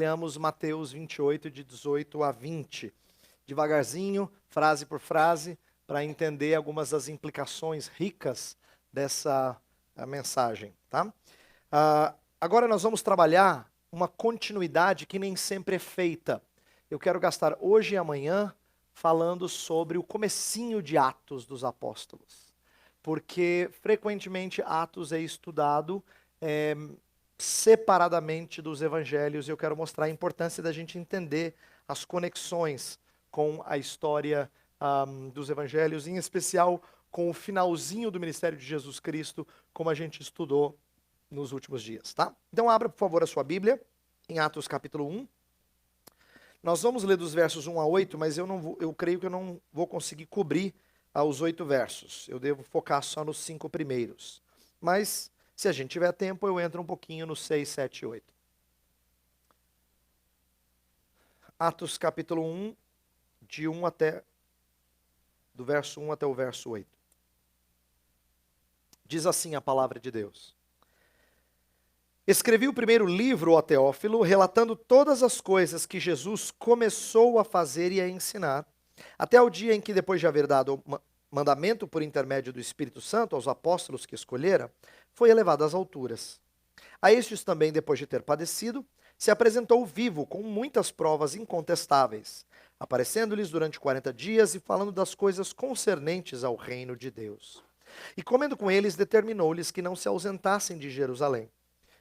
Leamos Mateus 28, de 18 a 20. Devagarzinho, frase por frase, para entender algumas das implicações ricas dessa mensagem, tá? Agora nós vamos trabalhar uma continuidade que nem sempre é feita. Eu quero gastar hoje e amanhã falando sobre o comecinho de Atos dos Apóstolos. Porque frequentemente Atos é estudado separadamente dos evangelhos, e eu quero mostrar a importância da gente entender as conexões com a história dos evangelhos, em especial com o finalzinho do ministério de Jesus Cristo, como a gente estudou nos últimos dias, tá? Então abra, por favor, a sua Bíblia, em Atos capítulo 1. Nós vamos ler dos versos 1 a 8, mas eu creio que eu não vou conseguir cobrir os 8 versos. Eu devo focar só nos 5 primeiros. Mas, se a gente tiver tempo, eu entro um pouquinho no 6, 7 e 8. Atos capítulo 1, do verso 1 até o verso 8. Diz assim a palavra de Deus. Escrevi o primeiro livro, ó Teófilo, relatando todas as coisas que Jesus começou a fazer e a ensinar, até o dia em que, depois de haver dado mandamento por intermédio do Espírito Santo aos apóstolos que escolhera, foi elevado às alturas. A estes também, depois de ter padecido, se apresentou vivo com muitas provas incontestáveis, aparecendo-lhes durante 40 dias e falando das coisas concernentes ao reino de Deus. E comendo com eles, determinou-lhes que não se ausentassem de Jerusalém,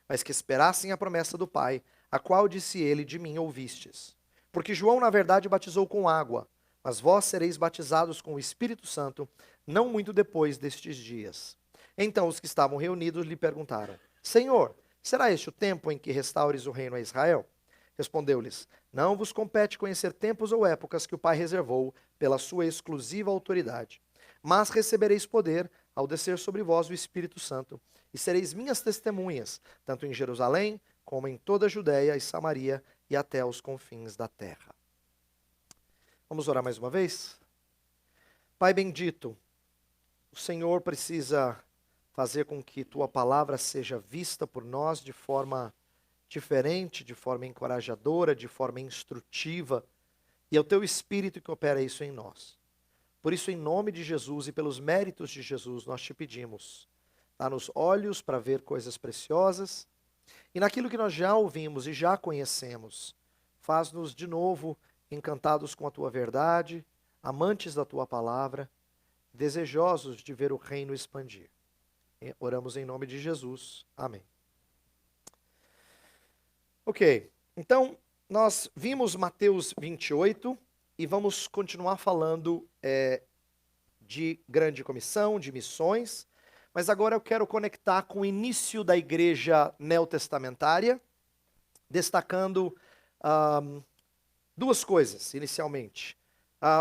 mas que esperassem a promessa do Pai, a qual disse ele: de mim ouvistes. Porque João, na verdade, batizou com água, mas vós sereis batizados com o Espírito Santo, não muito depois destes dias. Então os que estavam reunidos lhe perguntaram: Senhor, será este o tempo em que restaures o reino a Israel? Respondeu-lhes: Não vos compete conhecer tempos ou épocas que o Pai reservou pela sua exclusiva autoridade. Mas recebereis poder ao descer sobre vós o Espírito Santo, e sereis minhas testemunhas, tanto em Jerusalém, como em toda a Judéia e Samaria, e até os confins da terra. Vamos orar mais uma vez? Pai bendito, o Senhor precisa fazer com que tua palavra seja vista por nós de forma diferente, de forma encorajadora, de forma instrutiva, e é o teu Espírito que opera isso em nós. Por isso, em nome de Jesus e pelos méritos de Jesus, nós te pedimos: dá-nos olhos para ver coisas preciosas, e naquilo que nós já ouvimos e já conhecemos, faz-nos de novo encantados com a tua verdade, amantes da tua palavra, desejosos de ver o reino expandir. Oramos em nome de Jesus. Amém. Ok, então nós vimos Mateus 28 e vamos continuar falando de grande comissão, de missões, mas agora eu quero conectar com o início da igreja neotestamentária, destacando duas coisas, inicialmente.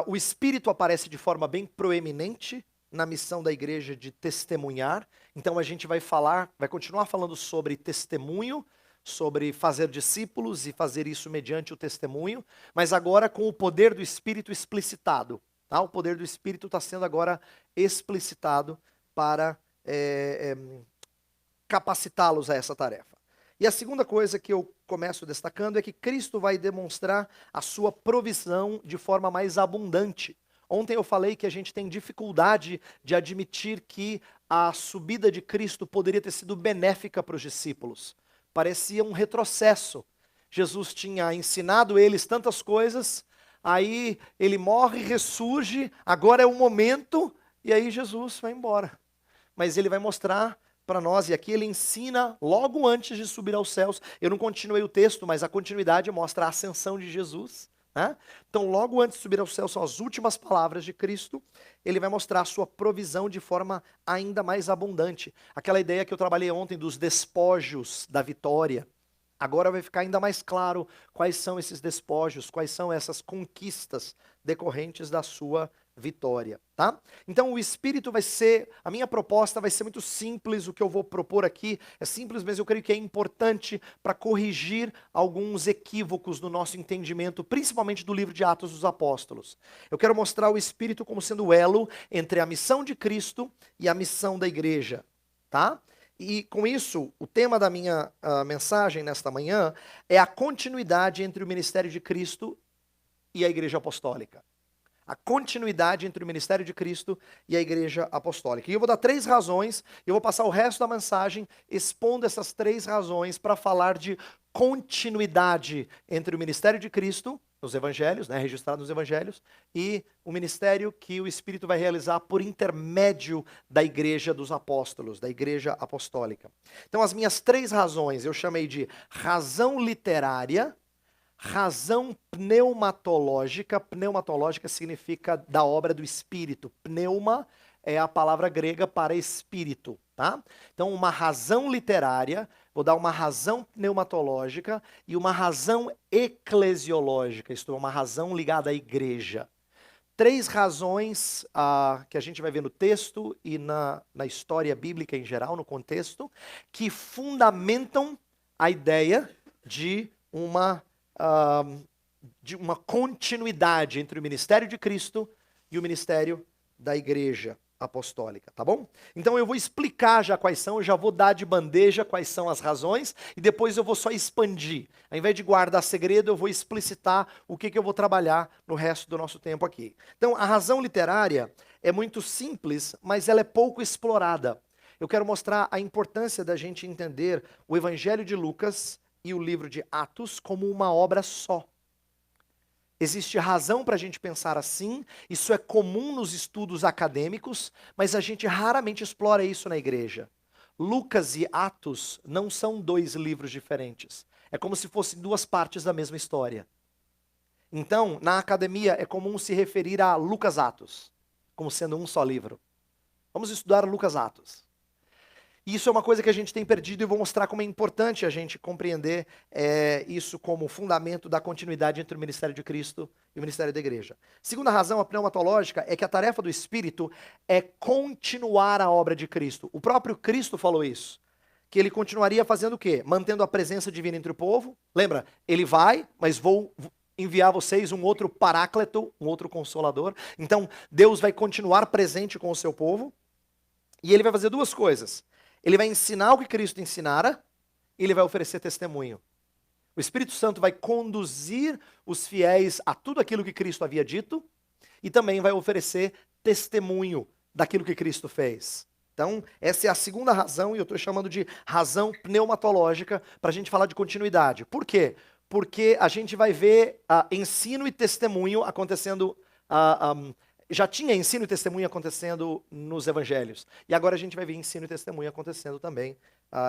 O Espírito aparece de forma bem proeminente na missão da igreja de testemunhar. Então a gente vai continuar falando sobre testemunho, sobre fazer discípulos e fazer isso mediante o testemunho, mas agora com o poder do Espírito explicitado. Tá? O poder do Espírito está sendo agora explicitado para capacitá-los a essa tarefa. E a segunda coisa que eu começo destacando é que Cristo vai demonstrar a sua provisão de forma mais abundante. Ontem eu falei que a gente tem dificuldade de admitir que a subida de Cristo poderia ter sido benéfica para os discípulos. Parecia um retrocesso. Jesus tinha ensinado eles tantas coisas, aí ele morre, ressurge, agora é o momento, e aí Jesus vai embora. Mas ele vai mostrar para nós, e aqui ele ensina logo antes de subir aos céus. Eu não continuei o texto, mas a continuidade mostra a ascensão de Jesus. Né? Então, logo antes de subir aos céus, são as últimas palavras de Cristo. Ele vai mostrar a sua provisão de forma ainda mais abundante. Aquela ideia que eu trabalhei ontem dos despojos da vitória. Agora vai ficar ainda mais claro quais são esses despojos, quais são essas conquistas decorrentes da sua vitória, tá? Então o Espírito a minha proposta vai ser muito simples, o que eu vou propor aqui é simples, mas eu creio que é importante para corrigir alguns equívocos no nosso entendimento, principalmente do livro de Atos dos Apóstolos. Eu quero mostrar o Espírito como sendo o elo entre a missão de Cristo e a missão da igreja, tá? E com isso, o tema da minha mensagem nesta manhã é a continuidade entre o ministério de Cristo e a Igreja Apostólica. A continuidade entre o ministério de Cristo e a Igreja Apostólica. E eu vou dar 3 razões, e eu vou passar o resto da mensagem expondo essas 3 razões para falar de continuidade entre o ministério de Cristo, nos evangelhos, registrado nos evangelhos, e o ministério que o Espírito vai realizar por intermédio da Igreja dos Apóstolos, da Igreja Apostólica. Então as minhas 3 razões eu chamei de razão literária, razão pneumatológica. Pneumatológica significa da obra do Espírito. Pneuma é a palavra grega para espírito, tá? Então, uma razão literária, vou dar uma razão pneumatológica e uma razão eclesiológica, isto é, uma razão ligada à igreja. 3 razões que a gente vai ver no texto e na história bíblica em geral, no contexto, que fundamentam a ideia de uma continuidade entre o ministério de Cristo e o ministério da Igreja Apostólica, tá bom? Então eu vou explicar já quais são, eu já vou dar de bandeja quais são as razões e depois eu vou só expandir. Ao invés de guardar segredo, eu vou explicitar o que eu vou trabalhar no resto do nosso tempo aqui. Então a razão literária é muito simples, mas ela é pouco explorada. Eu quero mostrar a importância da gente entender o Evangelho de Lucas e o livro de Atos como uma obra só. Existe razão para a gente pensar assim, isso é comum nos estudos acadêmicos, mas a gente raramente explora isso na igreja. Lucas e Atos não são 2 livros diferentes. É como se fossem 2 partes da mesma história. Então, na academia é comum se referir a Lucas Atos, como sendo um só livro. Vamos estudar Lucas Atos. Isso é uma coisa que a gente tem perdido e eu vou mostrar como é importante a gente compreender isso como fundamento da continuidade entre o ministério de Cristo e o ministério da igreja. Segunda razão, a pneumatológica, é que a tarefa do Espírito é continuar a obra de Cristo. O próprio Cristo falou isso, que ele continuaria fazendo o quê? Mantendo a presença divina entre o povo. Lembra? Ele vai, mas vou enviar vocês um outro paráclito, um outro consolador. Então, Deus vai continuar presente com o seu povo e ele vai fazer 2 coisas. Ele vai ensinar o que Cristo ensinara e ele vai oferecer testemunho. O Espírito Santo vai conduzir os fiéis a tudo aquilo que Cristo havia dito e também vai oferecer testemunho daquilo que Cristo fez. Então, essa é a segunda razão e eu estou chamando de razão pneumatológica para a gente falar de continuidade. Por quê? Porque a gente vai ver ensino e testemunho acontecendo já tinha ensino e testemunho acontecendo nos evangelhos. E agora a gente vai ver ensino e testemunho acontecendo também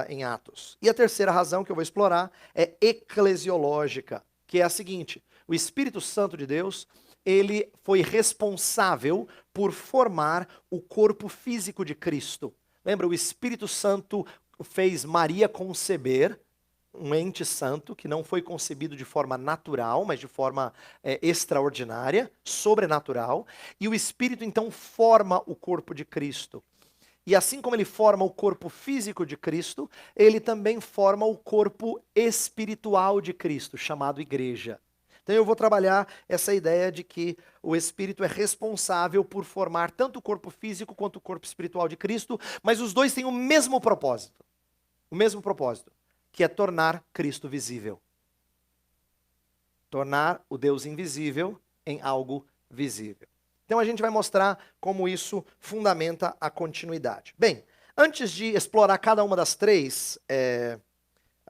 em Atos. E a terceira razão que eu vou explorar é eclesiológica, que é a seguinte: o Espírito Santo de Deus, ele foi responsável por formar o corpo físico de Cristo. Lembra, o Espírito Santo fez Maria conceber um ente santo que não foi concebido de forma natural, mas de forma extraordinária, sobrenatural. E o Espírito então forma o corpo de Cristo. E assim como ele forma o corpo físico de Cristo, ele também forma o corpo espiritual de Cristo, chamado igreja. Então eu vou trabalhar essa ideia de que o Espírito é responsável por formar tanto o corpo físico quanto o corpo espiritual de Cristo, mas os dois têm o mesmo propósito. O mesmo propósito, que é tornar Cristo visível. Tornar o Deus invisível em algo visível. Então a gente vai mostrar como isso fundamenta a continuidade. Bem, antes de explorar cada uma das 3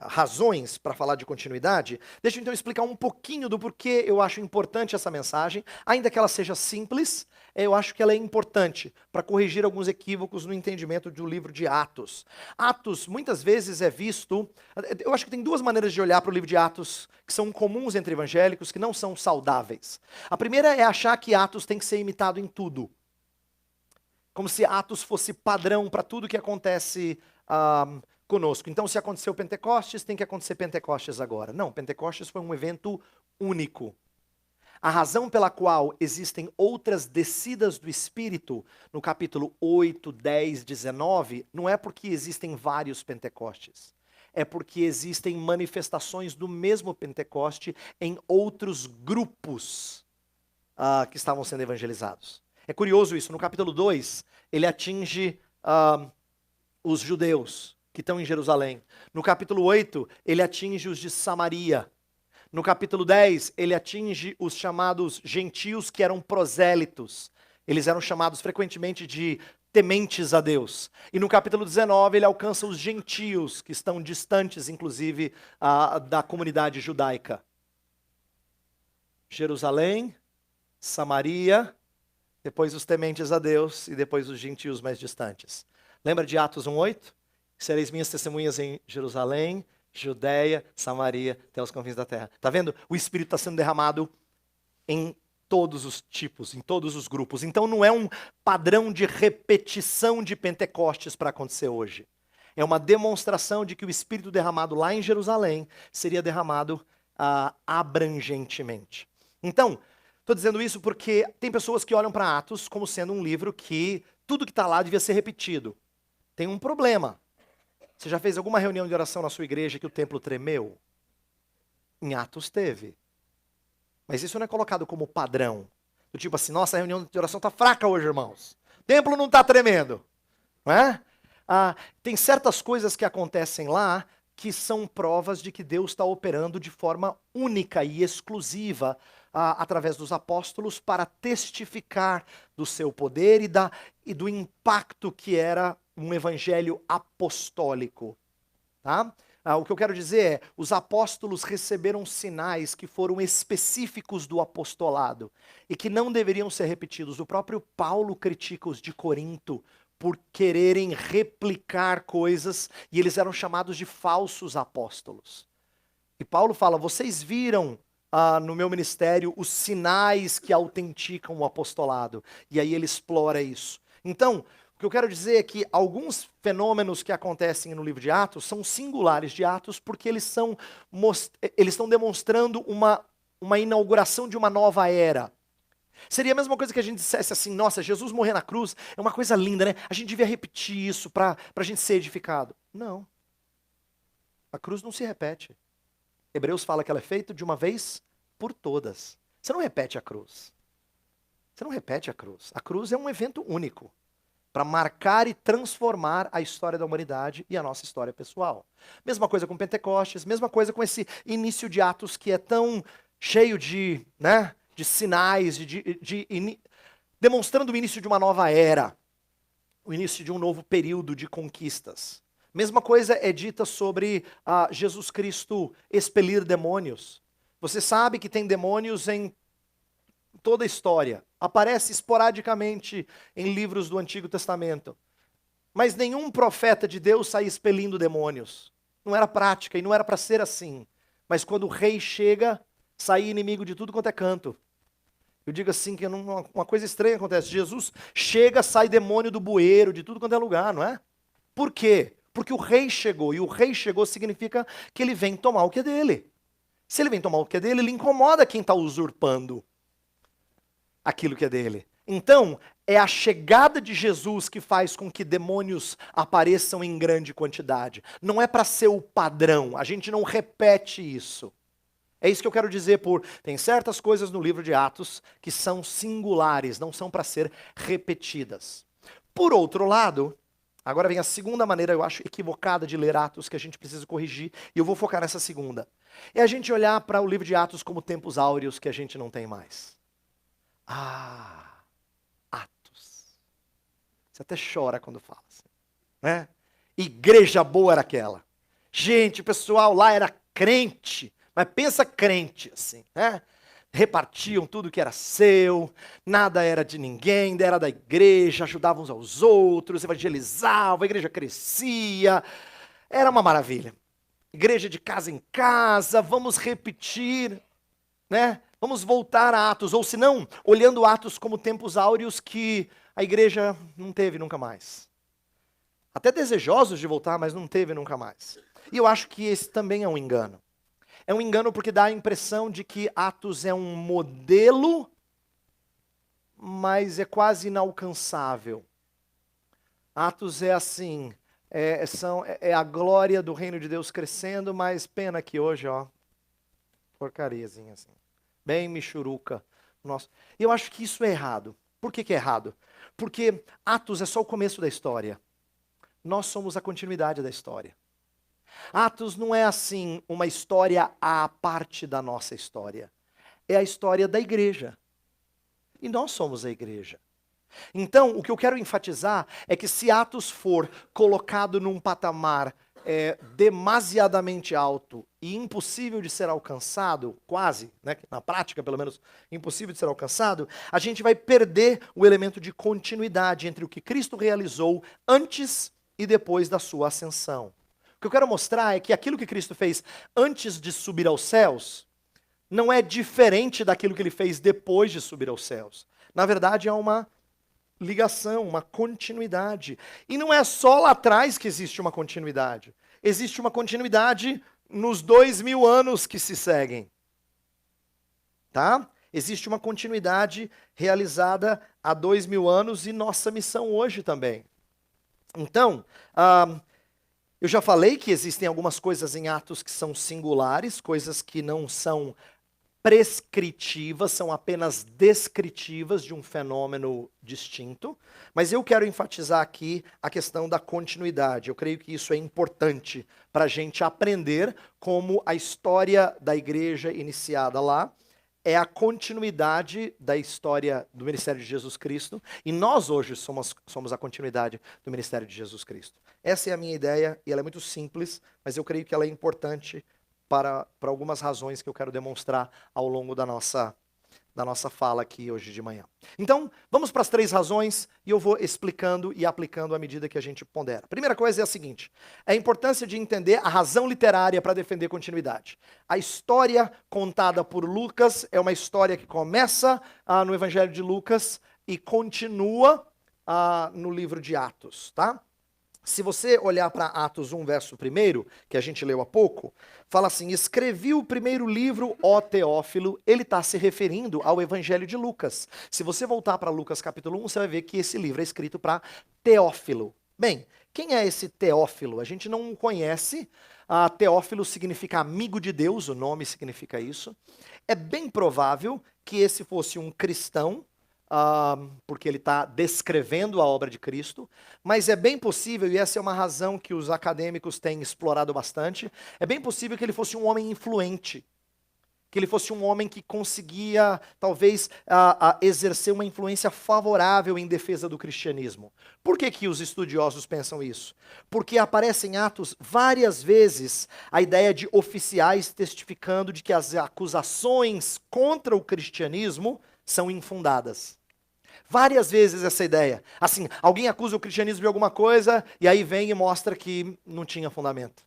razões para falar de continuidade, deixa eu então explicar um pouquinho do porquê eu acho importante essa mensagem. Ainda que ela seja simples, eu acho que ela é importante para corrigir alguns equívocos no entendimento do livro de Atos. Atos muitas vezes é visto, eu acho que tem 2 maneiras de olhar para o livro de Atos que são comuns entre evangélicos, que não são saudáveis. A primeira é achar que Atos tem que ser imitado em tudo. Como se Atos fosse padrão para tudo que acontece conosco. Então, se aconteceu Pentecostes, tem que acontecer Pentecostes agora. Não, Pentecostes foi um evento único. A razão pela qual existem outras descidas do Espírito, no capítulo 8, 10, 19, não é porque existem vários Pentecostes. É porque existem manifestações do mesmo Pentecoste em outros grupos que estavam sendo evangelizados. É curioso isso. No capítulo 2, ele atinge os judeus. que estão em Jerusalém. No capítulo 8, ele atinge os de Samaria. No capítulo 10, ele atinge os chamados gentios que eram prosélitos. Eles eram chamados frequentemente de tementes a Deus. E no capítulo 19, ele alcança os gentios, que estão distantes, inclusive, da comunidade judaica. Jerusalém, Samaria, depois os tementes a Deus e depois os gentios mais distantes. Lembra de Atos 1:8? Sereis minhas testemunhas em Jerusalém, Judeia, Samaria, até os confins da terra. Tá vendo? O Espírito está sendo derramado em todos os tipos, em todos os grupos. Então não é um padrão de repetição de Pentecostes para acontecer hoje. É uma demonstração de que o Espírito derramado lá em Jerusalém seria derramado abrangentemente. Então, estou dizendo isso porque tem pessoas que olham para Atos como sendo um livro que tudo que está lá devia ser repetido. Tem um problema. Você já fez alguma reunião de oração na sua igreja que o templo tremeu? Em Atos teve. Mas isso não é colocado como padrão. Do tipo assim, nossa, a reunião de oração está fraca hoje, irmãos. O templo não está tremendo. Não é? Tem certas coisas que acontecem lá que são provas de que Deus está operando de forma única e exclusiva através dos apóstolos para testificar do seu poder e do impacto que era um evangelho apostólico. Tá? O que eu quero dizer é, os apóstolos receberam sinais que foram específicos do apostolado e que não deveriam ser repetidos. O próprio Paulo critica os de Corinto por quererem replicar coisas e eles eram chamados de falsos apóstolos. E Paulo fala, vocês viram no meu ministério os sinais que autenticam o apostolado. E aí ele explora isso. Então, o que eu quero dizer é que alguns fenômenos que acontecem no livro de Atos são singulares de Atos porque eles estão demonstrando uma inauguração de uma nova era. Seria a mesma coisa que a gente dissesse assim, nossa, Jesus morrer na cruz é uma coisa linda, né? A gente devia repetir isso para a gente ser edificado. Não. A cruz não se repete. Hebreus fala que ela é feita de uma vez por todas. Você não repete a cruz. Você não repete a cruz. A cruz é um evento único para marcar e transformar a história da humanidade e a nossa história pessoal. Mesma coisa com Pentecostes, mesma coisa com esse início de Atos que é tão cheio de sinais, demonstrando o início de uma nova era, o início de um novo período de conquistas. Mesma coisa é dita sobre Jesus Cristo expelir demônios. Você sabe que tem demônios em toda a história. Aparece esporadicamente em livros do Antigo Testamento. Mas nenhum profeta de Deus sai expelindo demônios. Não era prática e não era para ser assim. Mas quando o rei chega, sai inimigo de tudo quanto é canto. Eu digo assim que uma coisa estranha acontece. Jesus chega, sai demônio do bueiro, de tudo quanto é lugar, não é? Por quê? Porque o rei chegou. E o rei chegou significa que ele vem tomar o que é dele. Se ele vem tomar o que é dele, ele incomoda quem está usurpando aquilo que é dele. Então, é a chegada de Jesus que faz com que demônios apareçam em grande quantidade. Não é para ser o padrão, a gente não repete isso. É isso que eu quero dizer tem certas coisas no livro de Atos que são singulares, não são para ser repetidas. Por outro lado, agora vem a segunda maneira, eu acho, equivocada de ler Atos que a gente precisa corrigir, e eu vou focar nessa segunda. É a gente olhar para o livro de Atos como tempos áureos que a gente não tem mais. Atos. Você até chora quando fala assim, né? Igreja boa era aquela. Gente, o pessoal lá era crente, mas pensa crente assim, né? Repartiam tudo que era seu, nada era de ninguém, era da igreja, ajudavam uns aos outros, evangelizavam, a igreja crescia, era uma maravilha. Igreja de casa em casa, vamos repetir, né? Vamos voltar a Atos, ou se não, olhando Atos como tempos áureos que a igreja não teve nunca mais. Até desejosos de voltar, mas não teve nunca mais. E eu acho que esse também é um engano. É um engano porque dá a impressão de que Atos é um modelo, mas é quase inalcançável. Atos é assim, é a glória do reino de Deus crescendo, mas pena que hoje, porcariazinha assim. Bem michuruca. E eu acho que isso é errado. Por que é errado? Porque Atos é só o começo da história. nós somos a continuidade da história. Atos não é assim uma história à parte da nossa história. É a história da igreja. E nós somos a igreja. Então, o que eu quero enfatizar é que se Atos for colocado num patamar demasiadamente alto e impossível de ser alcançado, quase, né, na prática pelo menos, impossível de ser alcançado, a gente vai perder o elemento de continuidade entre o que Cristo realizou antes e depois da sua ascensão. O que eu quero mostrar é que aquilo que Cristo fez antes de subir aos céus não é diferente daquilo que ele fez depois de subir aos céus. Na verdade, é uma ligação, uma continuidade. E não é só lá atrás que existe uma continuidade. Existe uma continuidade nos 2000 anos que se seguem. Tá? Existe uma continuidade realizada há 2000 anos e nossa missão hoje também. Então, eu já falei que existem algumas coisas em Atos que são singulares, coisas que não são prescritivas, são apenas descritivas de um fenômeno distinto, mas eu quero enfatizar aqui a questão da continuidade. Eu creio que isso é importante para a gente aprender como a história da igreja iniciada lá é a continuidade da história do ministério de Jesus Cristo, e nós hoje somos a continuidade do ministério de Jesus Cristo. Essa é a minha ideia, e ela é muito simples, mas eu creio que ela é importante para algumas razões que eu quero demonstrar ao longo da nossa fala aqui hoje de manhã. Então, vamos para as 3 razões e eu vou explicando e aplicando à medida que a gente pondera. A primeira coisa é a seguinte: a importância de entender a razão literária para defender continuidade. A história contada por Lucas é uma história que começa no Evangelho de Lucas e continua no livro de Atos, tá? Se você olhar para Atos 1, verso 1, que a gente leu há pouco, fala assim: escrevi o primeiro livro, ó Teófilo. Ele está se referindo ao Evangelho de Lucas. Se você voltar para Lucas capítulo 1, você vai ver que esse livro é escrito para Teófilo. Bem, quem é esse Teófilo? A gente não conhece. Teófilo significa amigo de Deus, o nome significa isso. É bem provável que esse fosse um cristão, porque ele está descrevendo a obra de Cristo, mas é bem possível, e essa é uma razão que os acadêmicos têm explorado bastante, é bem possível que ele fosse um homem influente, que ele fosse um homem que conseguia, talvez, exercer uma influência favorável em defesa do cristianismo. Por que que os estudiosos pensam isso? Porque aparece em Atos várias vezes a ideia de oficiais testificando de que as acusações contra o cristianismo são infundadas. Várias vezes essa ideia. Assim, alguém acusa o cristianismo de alguma coisa e aí vem e mostra que não tinha fundamento.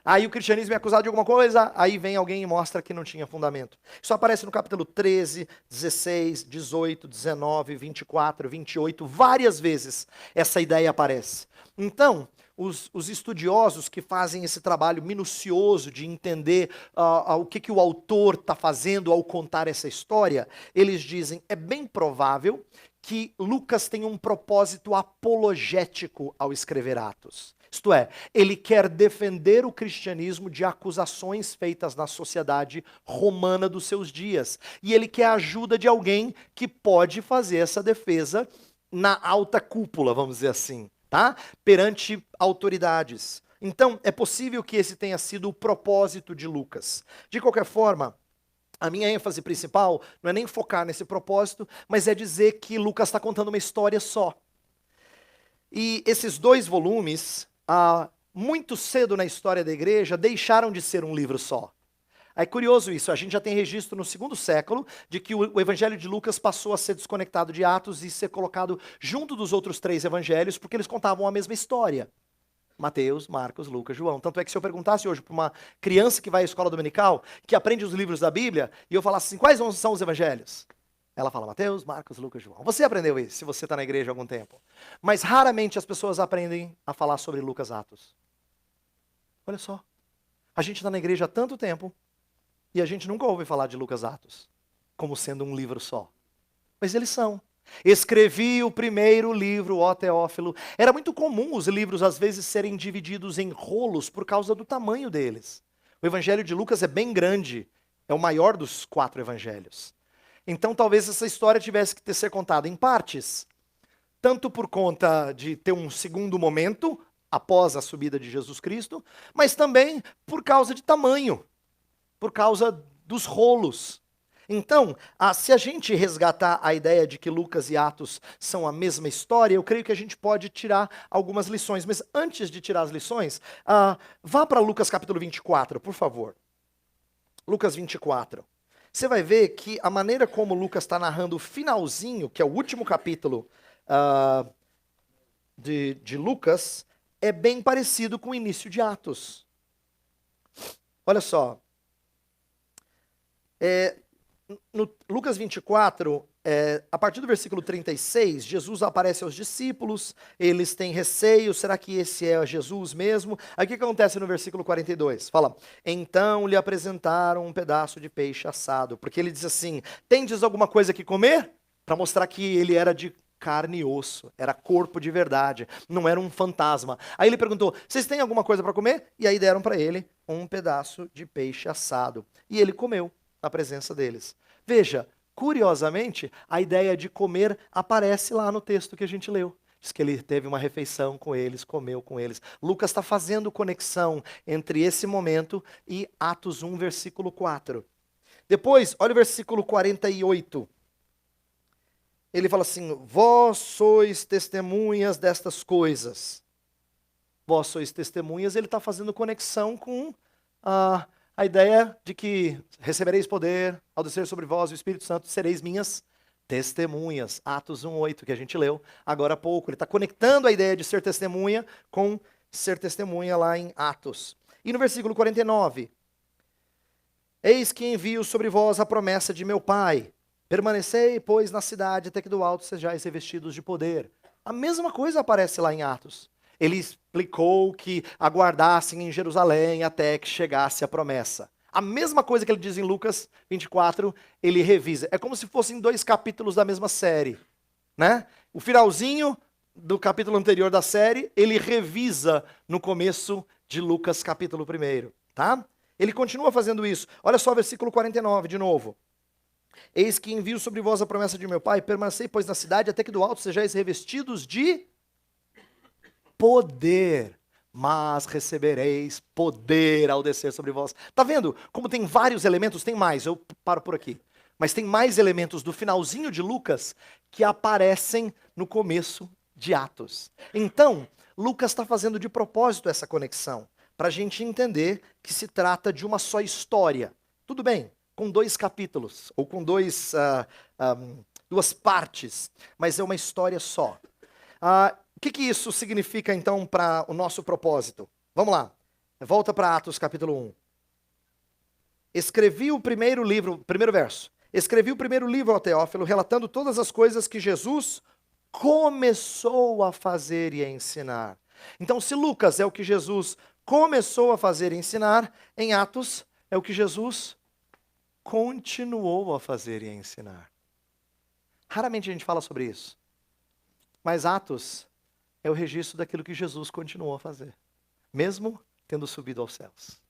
Aí o cristianismo é acusado de alguma coisa, aí vem alguém e mostra que não tinha fundamento. Isso aparece no capítulo 13, 16, 18, 19, 24, 28, várias vezes essa ideia aparece. Então, os estudiosos que fazem esse trabalho minucioso de entender o que o autor está fazendo ao contar essa história, eles dizem, é bem provável que Lucas tem um propósito apologético ao escrever Atos. Isto é, ele quer defender o cristianismo de acusações feitas na sociedade romana dos seus dias. E ele quer a ajuda de alguém que pode fazer essa defesa na alta cúpula, vamos dizer assim, tá? Perante autoridades. Então, é possível que esse tenha sido o propósito de Lucas. De qualquer forma, a minha ênfase principal não é nem focar nesse propósito, mas é dizer que Lucas está contando uma história só. E esses 2 volumes, muito cedo na história da igreja, deixaram de ser um livro só. É curioso isso, a gente já tem registro no 2º século de que o Evangelho de Lucas passou a ser desconectado de Atos e ser colocado junto dos outros 3 evangelhos, porque eles contavam a mesma história. Mateus, Marcos, Lucas, João. Tanto é que se eu perguntasse hoje para uma criança que vai à escola dominical, que aprende os livros da Bíblia, e eu falasse assim, quais são os evangelhos? Ela fala Mateus, Marcos, Lucas, João. Você aprendeu isso, se você está na igreja há algum tempo. Mas raramente as pessoas aprendem a falar sobre Lucas, Atos. Olha só. A gente está na igreja há tanto tempo, e a gente nunca ouve falar de Lucas, Atos, como sendo um livro só. Mas eles são. Escrevi o primeiro livro, ó Teófilo. Era muito comum os livros, às vezes, serem divididos em rolos por causa do tamanho deles. O Evangelho de Lucas é bem grande, é o maior dos 4 evangelhos. Então, talvez essa história tivesse que ser contada em partes, tanto por conta de ter um segundo momento após a subida de Jesus Cristo, mas também por causa de tamanho, por causa dos rolos. Então, se a gente resgatar a ideia de que Lucas e Atos são a mesma história, eu creio que a gente pode tirar algumas lições. Mas antes de tirar as lições, vá para Lucas capítulo 24, por favor. Lucas 24. Você vai ver que a maneira como Lucas está narrando o finalzinho, que é o último capítulo de Lucas, é bem parecido com o início de Atos. Olha só. No Lucas 24, a partir do versículo 36, Jesus aparece aos discípulos, eles têm receio, será que esse é Jesus mesmo? Aí o que acontece no versículo 42? Fala, então lhe apresentaram um pedaço de peixe assado, porque ele diz assim, tendes alguma coisa que comer? Para mostrar que ele era de carne e osso, era corpo de verdade, não era um fantasma. Aí ele perguntou, vocês têm alguma coisa para comer? E aí deram para ele um pedaço de peixe assado, e ele comeu na presença deles. Veja, curiosamente, a ideia de comer aparece lá no texto que a gente leu. Diz que ele teve uma refeição com eles, comeu com eles. Lucas está fazendo conexão entre esse momento e Atos 1, versículo 4. Depois, olha o versículo 48. Ele fala assim, vós sois testemunhas destas coisas. Vós sois testemunhas, ele está fazendo conexão com a ideia de que recebereis poder ao descer sobre vós o Espírito Santo, sereis minhas testemunhas. Atos 1:8, que a gente leu agora há pouco. Ele está conectando a ideia de ser testemunha com ser testemunha lá em Atos. E no versículo 49, eis que envio sobre vós a promessa de meu Pai. Permanecei, pois, na cidade, até que do alto sejais revestidos de poder. A mesma coisa aparece lá em Atos. Ele explicou que aguardassem em Jerusalém até que chegasse a promessa. A mesma coisa que ele diz em Lucas 24, ele revisa. É como se fossem 2 capítulos da mesma série, né? O finalzinho do capítulo anterior da série, ele revisa no começo de Lucas capítulo 1, tá? Ele continua fazendo isso. Olha só o versículo 49 de novo. Eis que envio sobre vós a promessa de meu Pai, permanecei, pois, na cidade, até que do alto sejais revestidos de poder, mas recebereis poder ao descer sobre vós. Tá vendo como tem vários elementos? Tem mais, eu paro por aqui. Mas tem mais elementos do finalzinho de Lucas que aparecem no começo de Atos. Então, Lucas está fazendo de propósito essa conexão, para a gente entender que se trata de uma só história. Tudo bem, com 2 capítulos, ou com duas partes, mas é uma história só. O que isso significa, então, para o nosso propósito? Vamos lá. Volta para Atos, capítulo 1. Escrevi o primeiro livro, primeiro verso. Escrevi o primeiro livro ao Teófilo, relatando todas as coisas que Jesus começou a fazer e a ensinar. Então, se Lucas é o que Jesus começou a fazer e ensinar, em Atos é o que Jesus continuou a fazer e a ensinar. Raramente a gente fala sobre isso. Mas Atos é o registro daquilo que Jesus continuou a fazer, mesmo tendo subido aos céus.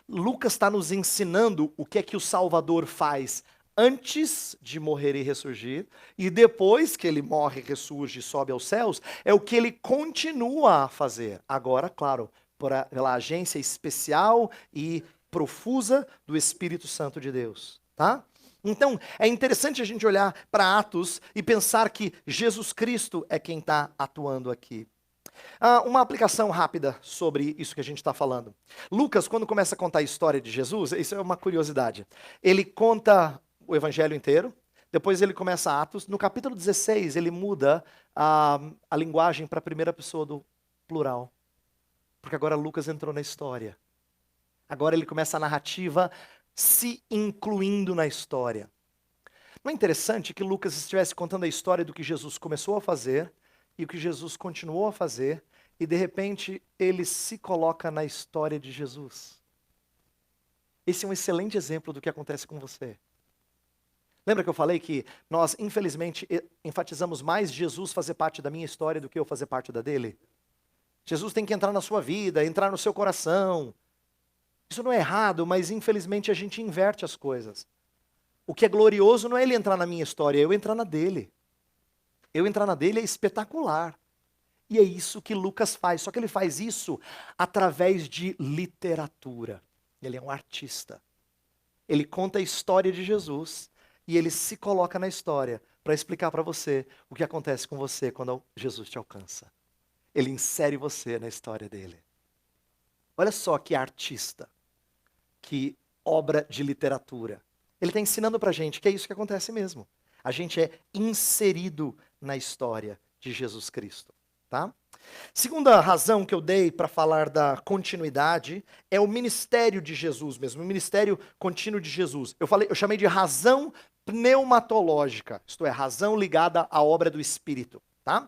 Lucas está nos ensinando o que é que o Salvador faz antes de morrer e ressurgir, e depois que ele morre, ressurge e sobe aos céus, é o que ele continua a fazer. Agora, claro, pela agência especial e profusa do Espírito Santo de Deus, tá? Então, é interessante a gente olhar para Atos e pensar que Jesus Cristo é quem está atuando aqui. Uma aplicação rápida sobre isso que a gente está falando. Lucas, quando começa a contar a história de Jesus, isso é uma curiosidade. Ele conta o evangelho inteiro, depois ele começa Atos. No capítulo 16, ele muda a linguagem para a primeira pessoa do plural. Porque agora Lucas entrou na história. Agora ele começa a narrativa se incluindo na história. Não é interessante que Lucas estivesse contando a história do que Jesus começou a fazer e o que Jesus continuou a fazer, e de repente ele se coloca na história de Jesus? Esse é um excelente exemplo do que acontece com você. Lembra que eu falei que nós, infelizmente, enfatizamos mais Jesus fazer parte da minha história do que eu fazer parte da dele? Jesus tem que entrar na sua vida, entrar no seu coração. Isso não é errado, mas infelizmente a gente inverte as coisas. O que é glorioso não é ele entrar na minha história, é eu entrar na dele. Eu entrar na dele é espetacular. E é isso que Lucas faz, só que ele faz isso através de literatura. Ele é um artista. Ele conta a história de Jesus e ele se coloca na história para explicar para você o que acontece com você quando Jesus te alcança. Ele insere você na história dele. Olha só que artista, que obra de literatura. Ele está ensinando para a gente que é isso que acontece mesmo. A gente é inserido na história de Jesus Cristo. Tá? Segunda razão que eu dei para falar da continuidade é o ministério de Jesus mesmo, o ministério contínuo de Jesus. Eu chamei de razão pneumatológica, isto é, razão ligada à obra do Espírito, tá?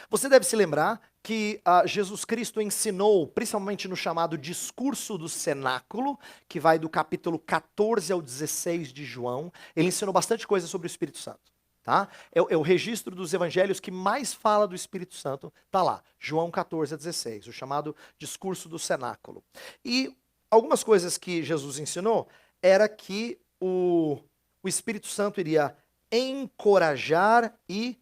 Você deve se lembrar que Jesus Cristo ensinou, principalmente no chamado discurso do cenáculo, que vai do capítulo 14 ao 16 de João, ele ensinou bastante coisa sobre o Espírito Santo. Tá? É o registro dos evangelhos que mais fala do Espírito Santo, está lá, João 14 a 16, o chamado discurso do cenáculo. E algumas coisas que Jesus ensinou era que o Espírito Santo iria encorajar e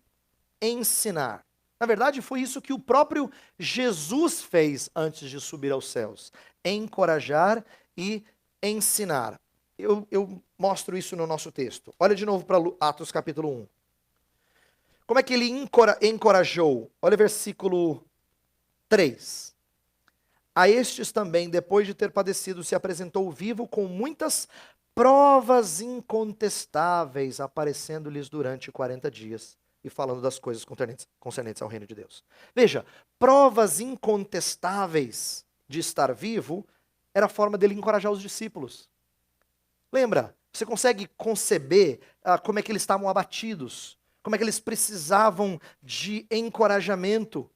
ensinar. Na verdade, foi isso que o próprio Jesus fez antes de subir aos céus, encorajar e ensinar. Eu mostro isso no nosso texto. Olha de novo para Atos capítulo 1. Como é que ele encorajou? Olha o versículo 3. A estes também, depois de ter padecido, se apresentou vivo com muitas provas incontestáveis, aparecendo-lhes durante 40 dias e falando das coisas concernentes ao reino de Deus. Veja, provas incontestáveis de estar vivo era a forma dele encorajar os discípulos. Lembra? Você consegue conceber como é que eles estavam abatidos, como é que eles precisavam de encorajamento.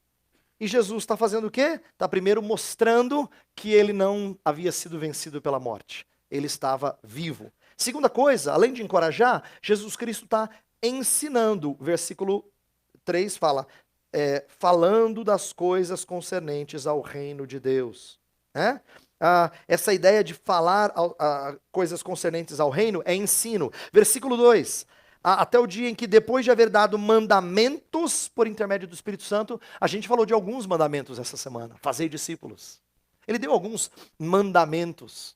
E Jesus está fazendo o quê? Está primeiro mostrando que ele não havia sido vencido pela morte. Ele estava vivo. Segunda coisa, além de encorajar, Jesus Cristo está ensinando. Versículo 3 fala, falando das coisas concernentes ao reino de Deus. Né? Essa ideia de falar coisas concernentes ao reino é ensino. Versículo 2, até o dia em que, depois de haver dado mandamentos por intermédio do Espírito Santo, a gente falou de alguns mandamentos essa semana, fazei discípulos. Ele deu alguns mandamentos,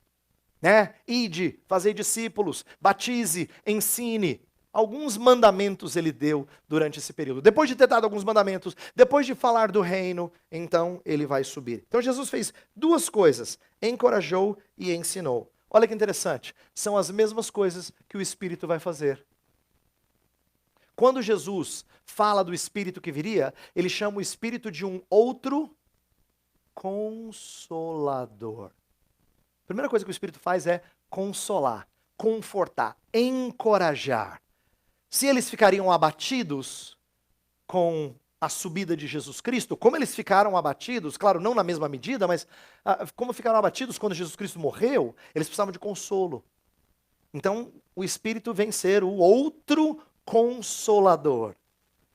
né? Ide, fazei discípulos, batize, ensine. Alguns mandamentos ele deu durante esse período. Depois de ter dado alguns mandamentos, depois de falar do reino, então ele vai subir. Então Jesus fez duas coisas, encorajou e ensinou. Olha que interessante, são as mesmas coisas que o Espírito vai fazer. Quando Jesus fala do Espírito que viria, ele chama o Espírito de um outro consolador. A primeira coisa que o Espírito faz é consolar, confortar, encorajar. Se eles ficariam abatidos com a subida de Jesus Cristo, como eles ficaram abatidos, claro, não na mesma medida, mas como ficaram abatidos quando Jesus Cristo morreu, eles precisavam de consolo. Então, o Espírito vem ser o outro consolador.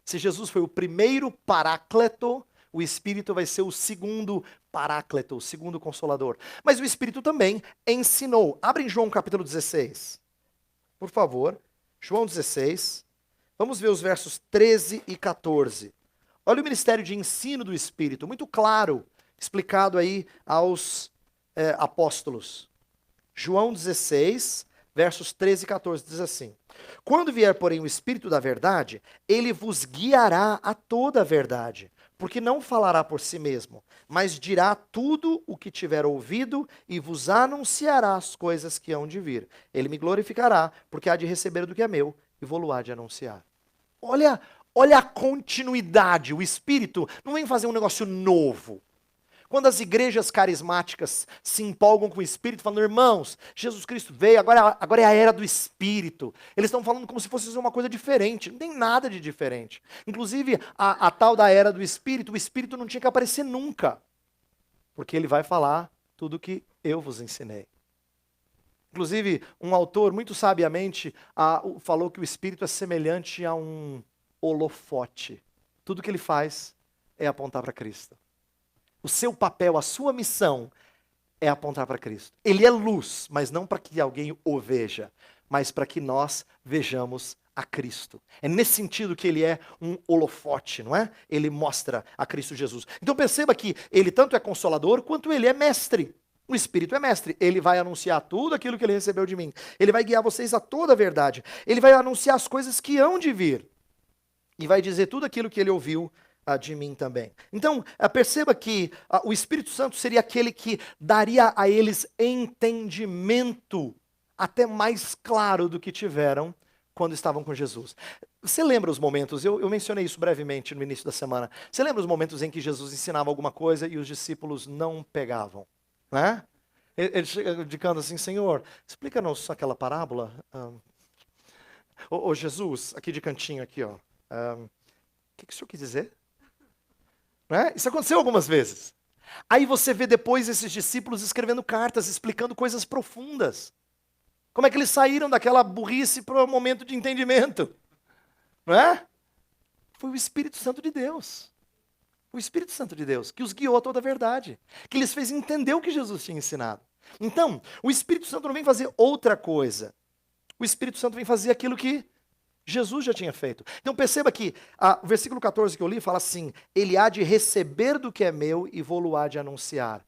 Se Jesus foi o primeiro paráclito, o Espírito vai ser o segundo paráclito, o segundo consolador. Mas o Espírito também ensinou. Abre em João capítulo 16. Por favor, João 16. Vamos ver os versos 13 e 14. Olha o ministério de ensino do Espírito, muito claro, explicado aí aos apóstolos. João 16, versos 13 e 14, diz assim: quando vier, porém, o Espírito da verdade, ele vos guiará a toda a verdade, porque não falará por si mesmo, mas dirá tudo o que tiver ouvido e vos anunciará as coisas que hão de vir. Ele me glorificará, porque há de receber do que é meu e vou-lo há de anunciar. Olha a continuidade, o Espírito não vem fazer um negócio novo. Quando as igrejas carismáticas se empolgam com o Espírito, falando, irmãos, Jesus Cristo veio, agora é a era do Espírito. Eles estão falando como se fosse uma coisa diferente. Não tem nada de diferente. Inclusive, a tal da era do Espírito, o Espírito não tinha que aparecer nunca. Porque ele vai falar tudo o que eu vos ensinei. Inclusive, um autor muito sabiamente falou que o Espírito é semelhante a um holofote. Tudo que ele faz é apontar para Cristo. O seu papel, a sua missão é apontar para Cristo. Ele é luz, mas não para que alguém o veja, mas para que nós vejamos a Cristo. É nesse sentido que ele é um holofote, não é? Ele mostra a Cristo Jesus. Então perceba que ele tanto é consolador, quanto ele é mestre. O Espírito é mestre. Ele vai anunciar tudo aquilo que ele recebeu de mim. Ele vai guiar vocês a toda a verdade. Ele vai anunciar as coisas que hão de vir. E vai dizer tudo aquilo que ele ouviu de mim também. Então, perceba que o Espírito Santo seria aquele que daria a eles entendimento até mais claro do que tiveram quando estavam com Jesus. Você lembra os momentos, eu mencionei isso brevemente no início da semana, você lembra os momentos em que Jesus ensinava alguma coisa e os discípulos não pegavam? Né? Ele chega indicando assim, Senhor, explica-nos aquela parábola. Jesus, aqui de cantinho, aqui, ó. O que o senhor quis dizer? Né? Isso aconteceu algumas vezes. Aí você vê depois esses discípulos escrevendo cartas, explicando coisas profundas. Como é que eles saíram daquela burrice para um momento de entendimento? Não é? Foi o Espírito Santo de Deus. O Espírito Santo de Deus, que os guiou a toda a verdade. Que lhes fez entender o que Jesus tinha ensinado. Então, o Espírito Santo não vem fazer outra coisa. O Espírito Santo vem fazer aquilo que Jesus já tinha feito. Então perceba que o versículo 14 que eu li fala assim, ele há de receber do que é meu e vou-lo há de anunciar.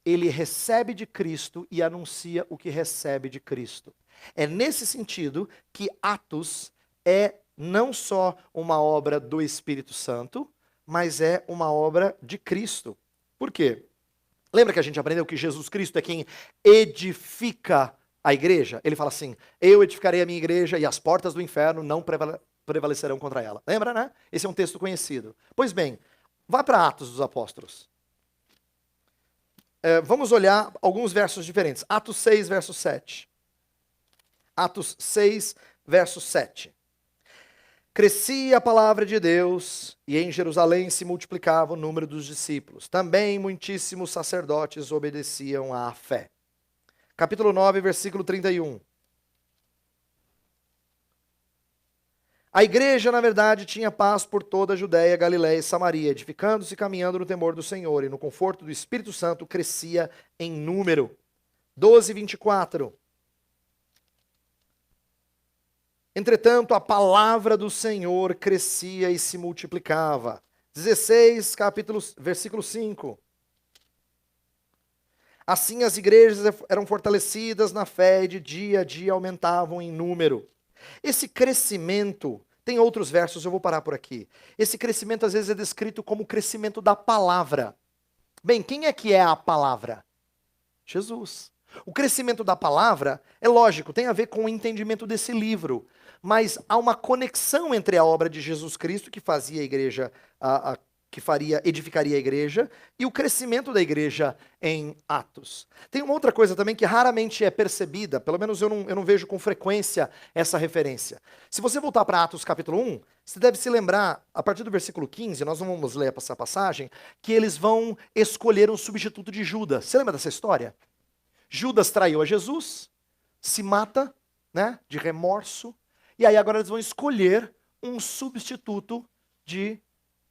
Ele recebe de Cristo e anuncia o que recebe de Cristo. É nesse sentido que Atos é não só uma obra do Espírito Santo, mas é uma obra de Cristo. Por quê? Lembra que a gente aprendeu que Jesus Cristo é quem edifica a igreja? Ele fala assim, eu edificarei a minha igreja e as portas do inferno não prevalecerão contra ela. Lembra, né? Esse é um texto conhecido. Pois bem, vá para Atos dos Apóstolos. Vamos olhar alguns versos diferentes. Atos 6, verso 7. Atos 6, verso 7. Crescia a palavra de Deus e em Jerusalém se multiplicava o número dos discípulos. Também muitíssimos sacerdotes obedeciam à fé. Capítulo 9, versículo 31. A igreja, na verdade, tinha paz por toda a Judéia, Galiléia e Samaria, edificando-se e caminhando no temor do Senhor, e no conforto do Espírito Santo crescia em número. 12, 24. Entretanto, a palavra do Senhor crescia e se multiplicava. 16, versículo 5. Assim as igrejas eram fortalecidas na fé e de dia a dia aumentavam em número. Esse crescimento, tem outros versos, eu vou parar por aqui. Esse crescimento às vezes é descrito como o crescimento da palavra. Bem, quem é que é a palavra? Jesus. O crescimento da palavra, é lógico, tem a ver com o entendimento desse livro. Mas há uma conexão entre a obra de Jesus Cristo, que fazia a igreja, edificaria a igreja, e o crescimento da igreja em Atos. Tem uma outra coisa também que raramente é percebida, pelo menos eu não vejo com frequência essa referência. Se você voltar para Atos capítulo 1, você deve se lembrar, a partir do versículo 15, nós não vamos ler essa passagem, que eles vão escolher um substituto de Judas. Você lembra dessa história? Judas traiu a Jesus, se mata, né, de remorso, e aí agora eles vão escolher um substituto de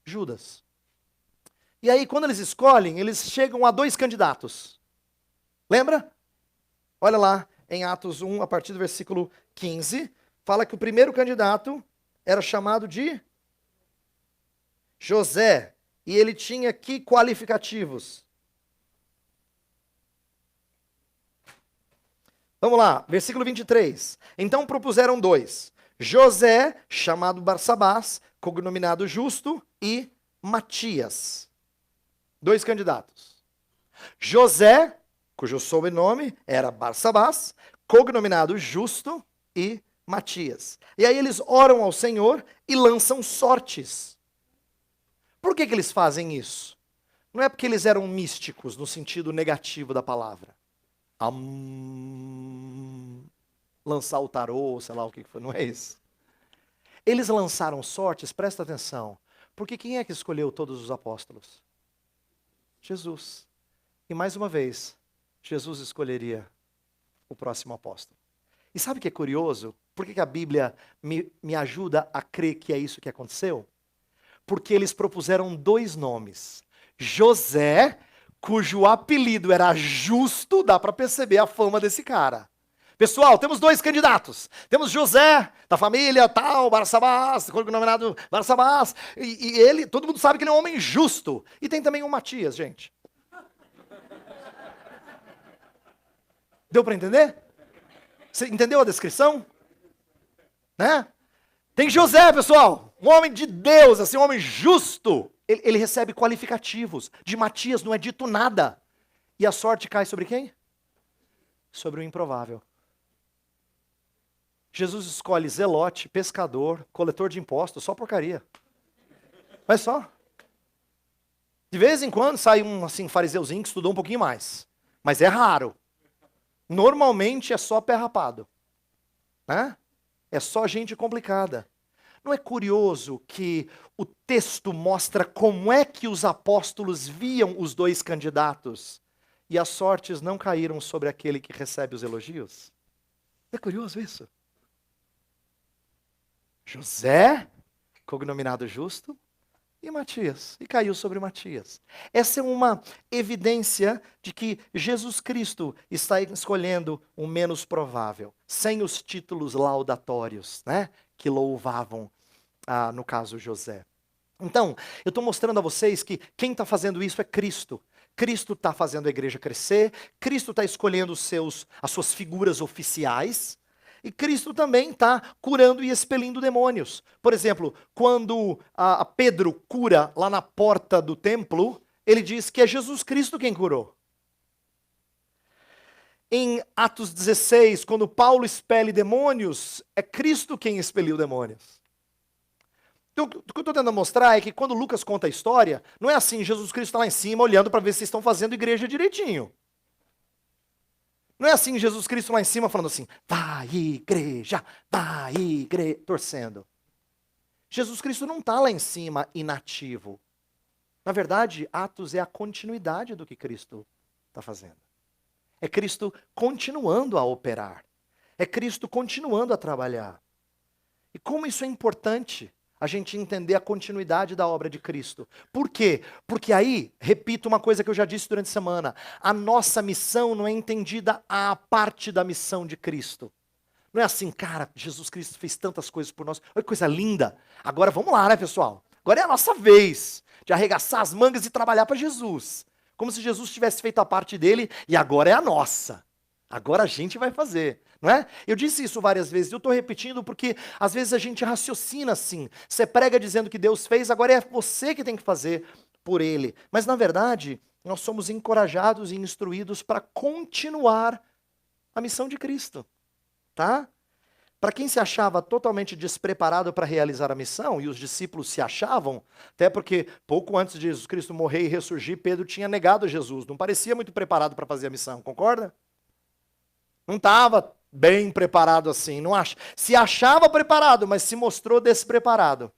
Judas. E aí quando eles escolhem, eles chegam a 2 candidatos. Lembra? Olha lá em Atos 1, a partir do versículo 15, fala que o primeiro candidato era chamado de José, e ele tinha que qualificativos? Vamos lá, versículo 23. Então propuseram 2. José, chamado Barsabás, cognominado Justo, e Matias. 2 candidatos. José, cujo sobrenome era Barsabás, cognominado Justo, e Matias. E aí eles oram ao Senhor e lançam sortes. Por que eles fazem isso? Não é porque eles eram místicos, no sentido negativo da palavra. Lançar o tarô, sei lá o que foi, não é isso. Eles lançaram sortes, presta atenção, porque quem é que escolheu todos os apóstolos? Jesus. E mais uma vez, Jesus escolheria o próximo apóstolo. E sabe o que é curioso? Por que a Bíblia me ajuda a crer que é isso que aconteceu? Porque eles propuseram 2 nomes. José, cujo apelido era Justo, dá para perceber a fama desse cara. Pessoal, temos dois candidatos. Temos José, da família tal, Barsabás, denominado Barsabás. E ele, todo mundo sabe que ele é um homem justo. E tem também o Matias, gente. Deu para entender? Você entendeu a descrição? Né? Tem José, pessoal, um homem de Deus, assim, um homem justo. Ele recebe qualificativos. De Matias não é dito nada. E a sorte cai sobre quem? Sobre o improvável. Jesus escolhe zelote, pescador, coletor de impostos, só porcaria. Mas só. De vez em quando sai um assim, fariseuzinho que estudou um pouquinho mais. Mas é raro. Normalmente é só pé rapado. Né? É só gente complicada. Não é curioso que o texto mostra como é que os apóstolos viam os dois candidatos e as sortes não caíram sobre aquele que recebe os elogios? Não é curioso isso? José, cognominado justo, e Matias, e caiu sobre Matias. Essa é uma evidência de que Jesus Cristo está escolhendo o menos provável, sem os títulos laudatórios, né, que louvavam, no caso, José. Então, eu estou mostrando a vocês que quem está fazendo isso é Cristo. Cristo está fazendo a igreja crescer, Cristo está escolhendo as suas figuras oficiais, e Cristo também está curando e expelindo demônios. Por exemplo, quando Pedro cura lá na porta do templo, ele diz que é Jesus Cristo quem curou. Em Atos 16, quando Paulo expele demônios, é Cristo quem expeliu demônios. Então, o que eu estou tentando mostrar é que quando Lucas conta a história, não é assim, Jesus Cristo está lá em cima olhando para ver se vocês estão fazendo igreja direitinho. Não é assim Jesus Cristo lá em cima falando assim, vai igreja, torcendo. Jesus Cristo não está lá em cima inativo. Na verdade, Atos é a continuidade do que Cristo está fazendo. É Cristo continuando a operar. É Cristo continuando a trabalhar. E como isso é importante, a gente entender a continuidade da obra de Cristo. Por quê? Porque aí, repito uma coisa que eu já disse durante a semana, a nossa missão não é entendida à parte da missão de Cristo. Não é assim, cara, Jesus Cristo fez tantas coisas por nós, olha que coisa linda. Agora vamos lá, né, pessoal? Agora é a nossa vez de arregaçar as mangas e trabalhar para Jesus. Como se Jesus tivesse feito a parte dele e agora é a nossa. Agora a gente vai fazer. Não é? Eu disse isso várias vezes, eu estou repetindo porque às vezes a gente raciocina assim. Você prega dizendo que Deus fez, agora é você que tem que fazer por Ele. Mas na verdade, nós somos encorajados e instruídos para continuar a missão de Cristo. Tá? Para quem se achava totalmente despreparado para realizar a missão, e os discípulos se achavam, até porque pouco antes de Jesus Cristo morrer e ressurgir, Pedro tinha negado Jesus, não parecia muito preparado para fazer a missão, concorda? Não estava bem preparado assim, não se achava preparado, mas se mostrou despreparado.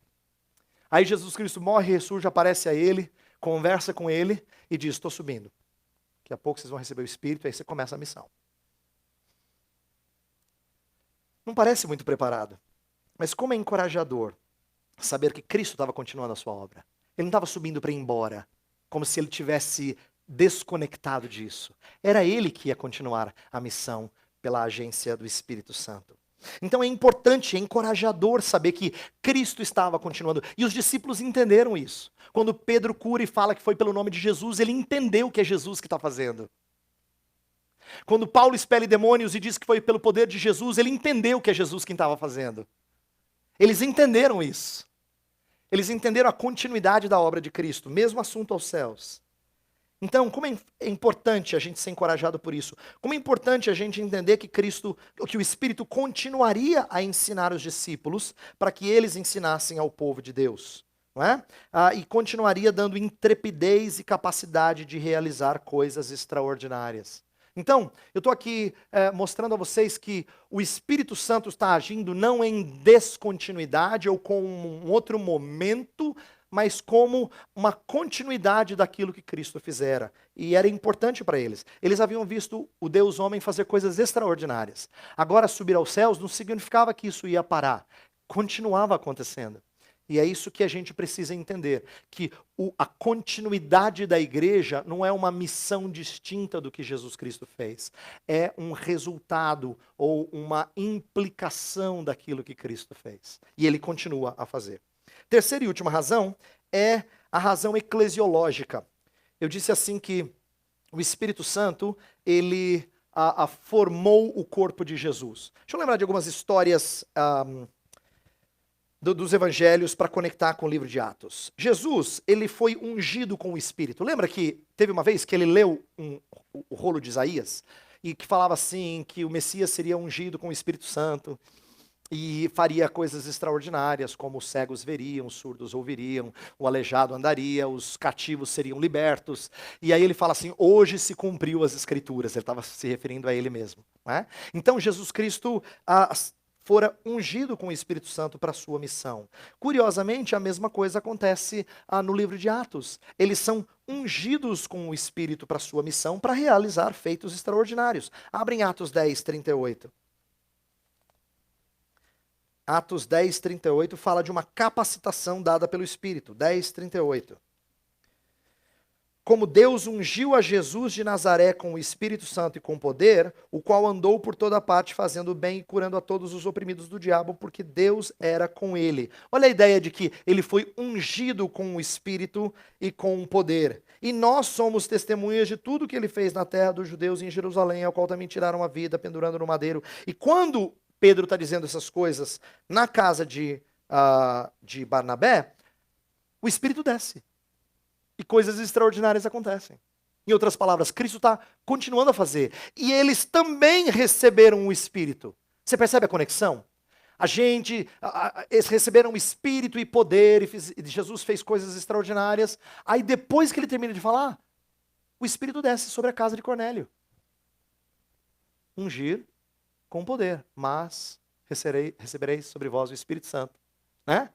Aí Jesus Cristo morre, ressurge, aparece a ele, conversa com ele e diz, estou subindo. Daqui a pouco vocês vão receber o Espírito, aí você começa a missão. Não parece muito preparado, mas como é encorajador saber que Cristo estava continuando a sua obra. Ele não estava subindo para ir embora, como se ele tivesse desconectado disso. Era ele que ia continuar a missão pela agência do Espírito Santo. Então é importante, é encorajador saber que Cristo estava continuando. E os discípulos entenderam isso. Quando Pedro cura e fala que foi pelo nome de Jesus, ele entendeu que é Jesus que está fazendo. Quando Paulo expele demônios e diz que foi pelo poder de Jesus, ele entendeu que é Jesus quem estava fazendo. Eles entenderam isso. Eles entenderam a continuidade da obra de Cristo, mesmo assunto aos céus. Então, como é importante a gente ser encorajado por isso? Como é importante a gente entender que que o Espírito continuaria a ensinar os discípulos para que eles ensinassem ao povo de Deus, não é? E continuaria dando intrepidez e capacidade de realizar coisas extraordinárias. Então, eu estou aqui mostrando a vocês que o Espírito Santo está agindo não em descontinuidade ou com um outro momento, mas como uma continuidade daquilo que Cristo fizera. E era importante para eles. Eles haviam visto o Deus homem fazer coisas extraordinárias. Agora, subir aos céus não significava que isso ia parar. Continuava acontecendo. E é isso que a gente precisa entender, que a continuidade da igreja não é uma missão distinta do que Jesus Cristo fez. É um resultado ou uma implicação daquilo que Cristo fez. E ele continua a fazer. Terceira e última razão é a razão eclesiológica. Eu disse assim que o Espírito Santo, ele formou o corpo de Jesus. Deixa eu lembrar de algumas histórias dos evangelhos para conectar com o livro de Atos. Jesus, ele foi ungido com o Espírito. Lembra que teve uma vez que ele leu o rolo de Isaías e que falava assim, que o Messias seria ungido com o Espírito Santo e faria coisas extraordinárias, como os cegos veriam, os surdos ouviriam, o aleijado andaria, os cativos seriam libertos. E aí ele fala assim, hoje se cumpriu as Escrituras. Ele estava se referindo a ele mesmo. Né? Então Jesus Cristo fora ungido com o Espírito Santo para a sua missão. Curiosamente, a mesma coisa acontece no livro de Atos. Eles são ungidos com o Espírito para a sua missão, para realizar feitos extraordinários. Abrem Atos 10, 38. Atos 10, 38 fala de uma capacitação dada pelo Espírito. 10, 38. Como Deus ungiu a Jesus de Nazaré com o Espírito Santo e com poder, o qual andou por toda parte fazendo bem e curando a todos os oprimidos do diabo, porque Deus era com ele. Olha a ideia de que ele foi ungido com o Espírito e com o poder. E nós somos testemunhas de tudo que ele fez na terra dos judeus e em Jerusalém, ao qual também tiraram a vida, pendurando no madeiro. E quando Pedro está dizendo essas coisas na casa de Barnabé, o Espírito desce. E coisas extraordinárias acontecem. Em outras palavras, Cristo está continuando a fazer. E eles também receberam o Espírito. Você percebe a conexão? Eles receberam Espírito e poder, e Jesus fez coisas extraordinárias. Aí depois que ele termina de falar, o Espírito desce sobre a casa de Cornélio. Ungir com poder, mas recebereis sobre vós o Espírito Santo. Né?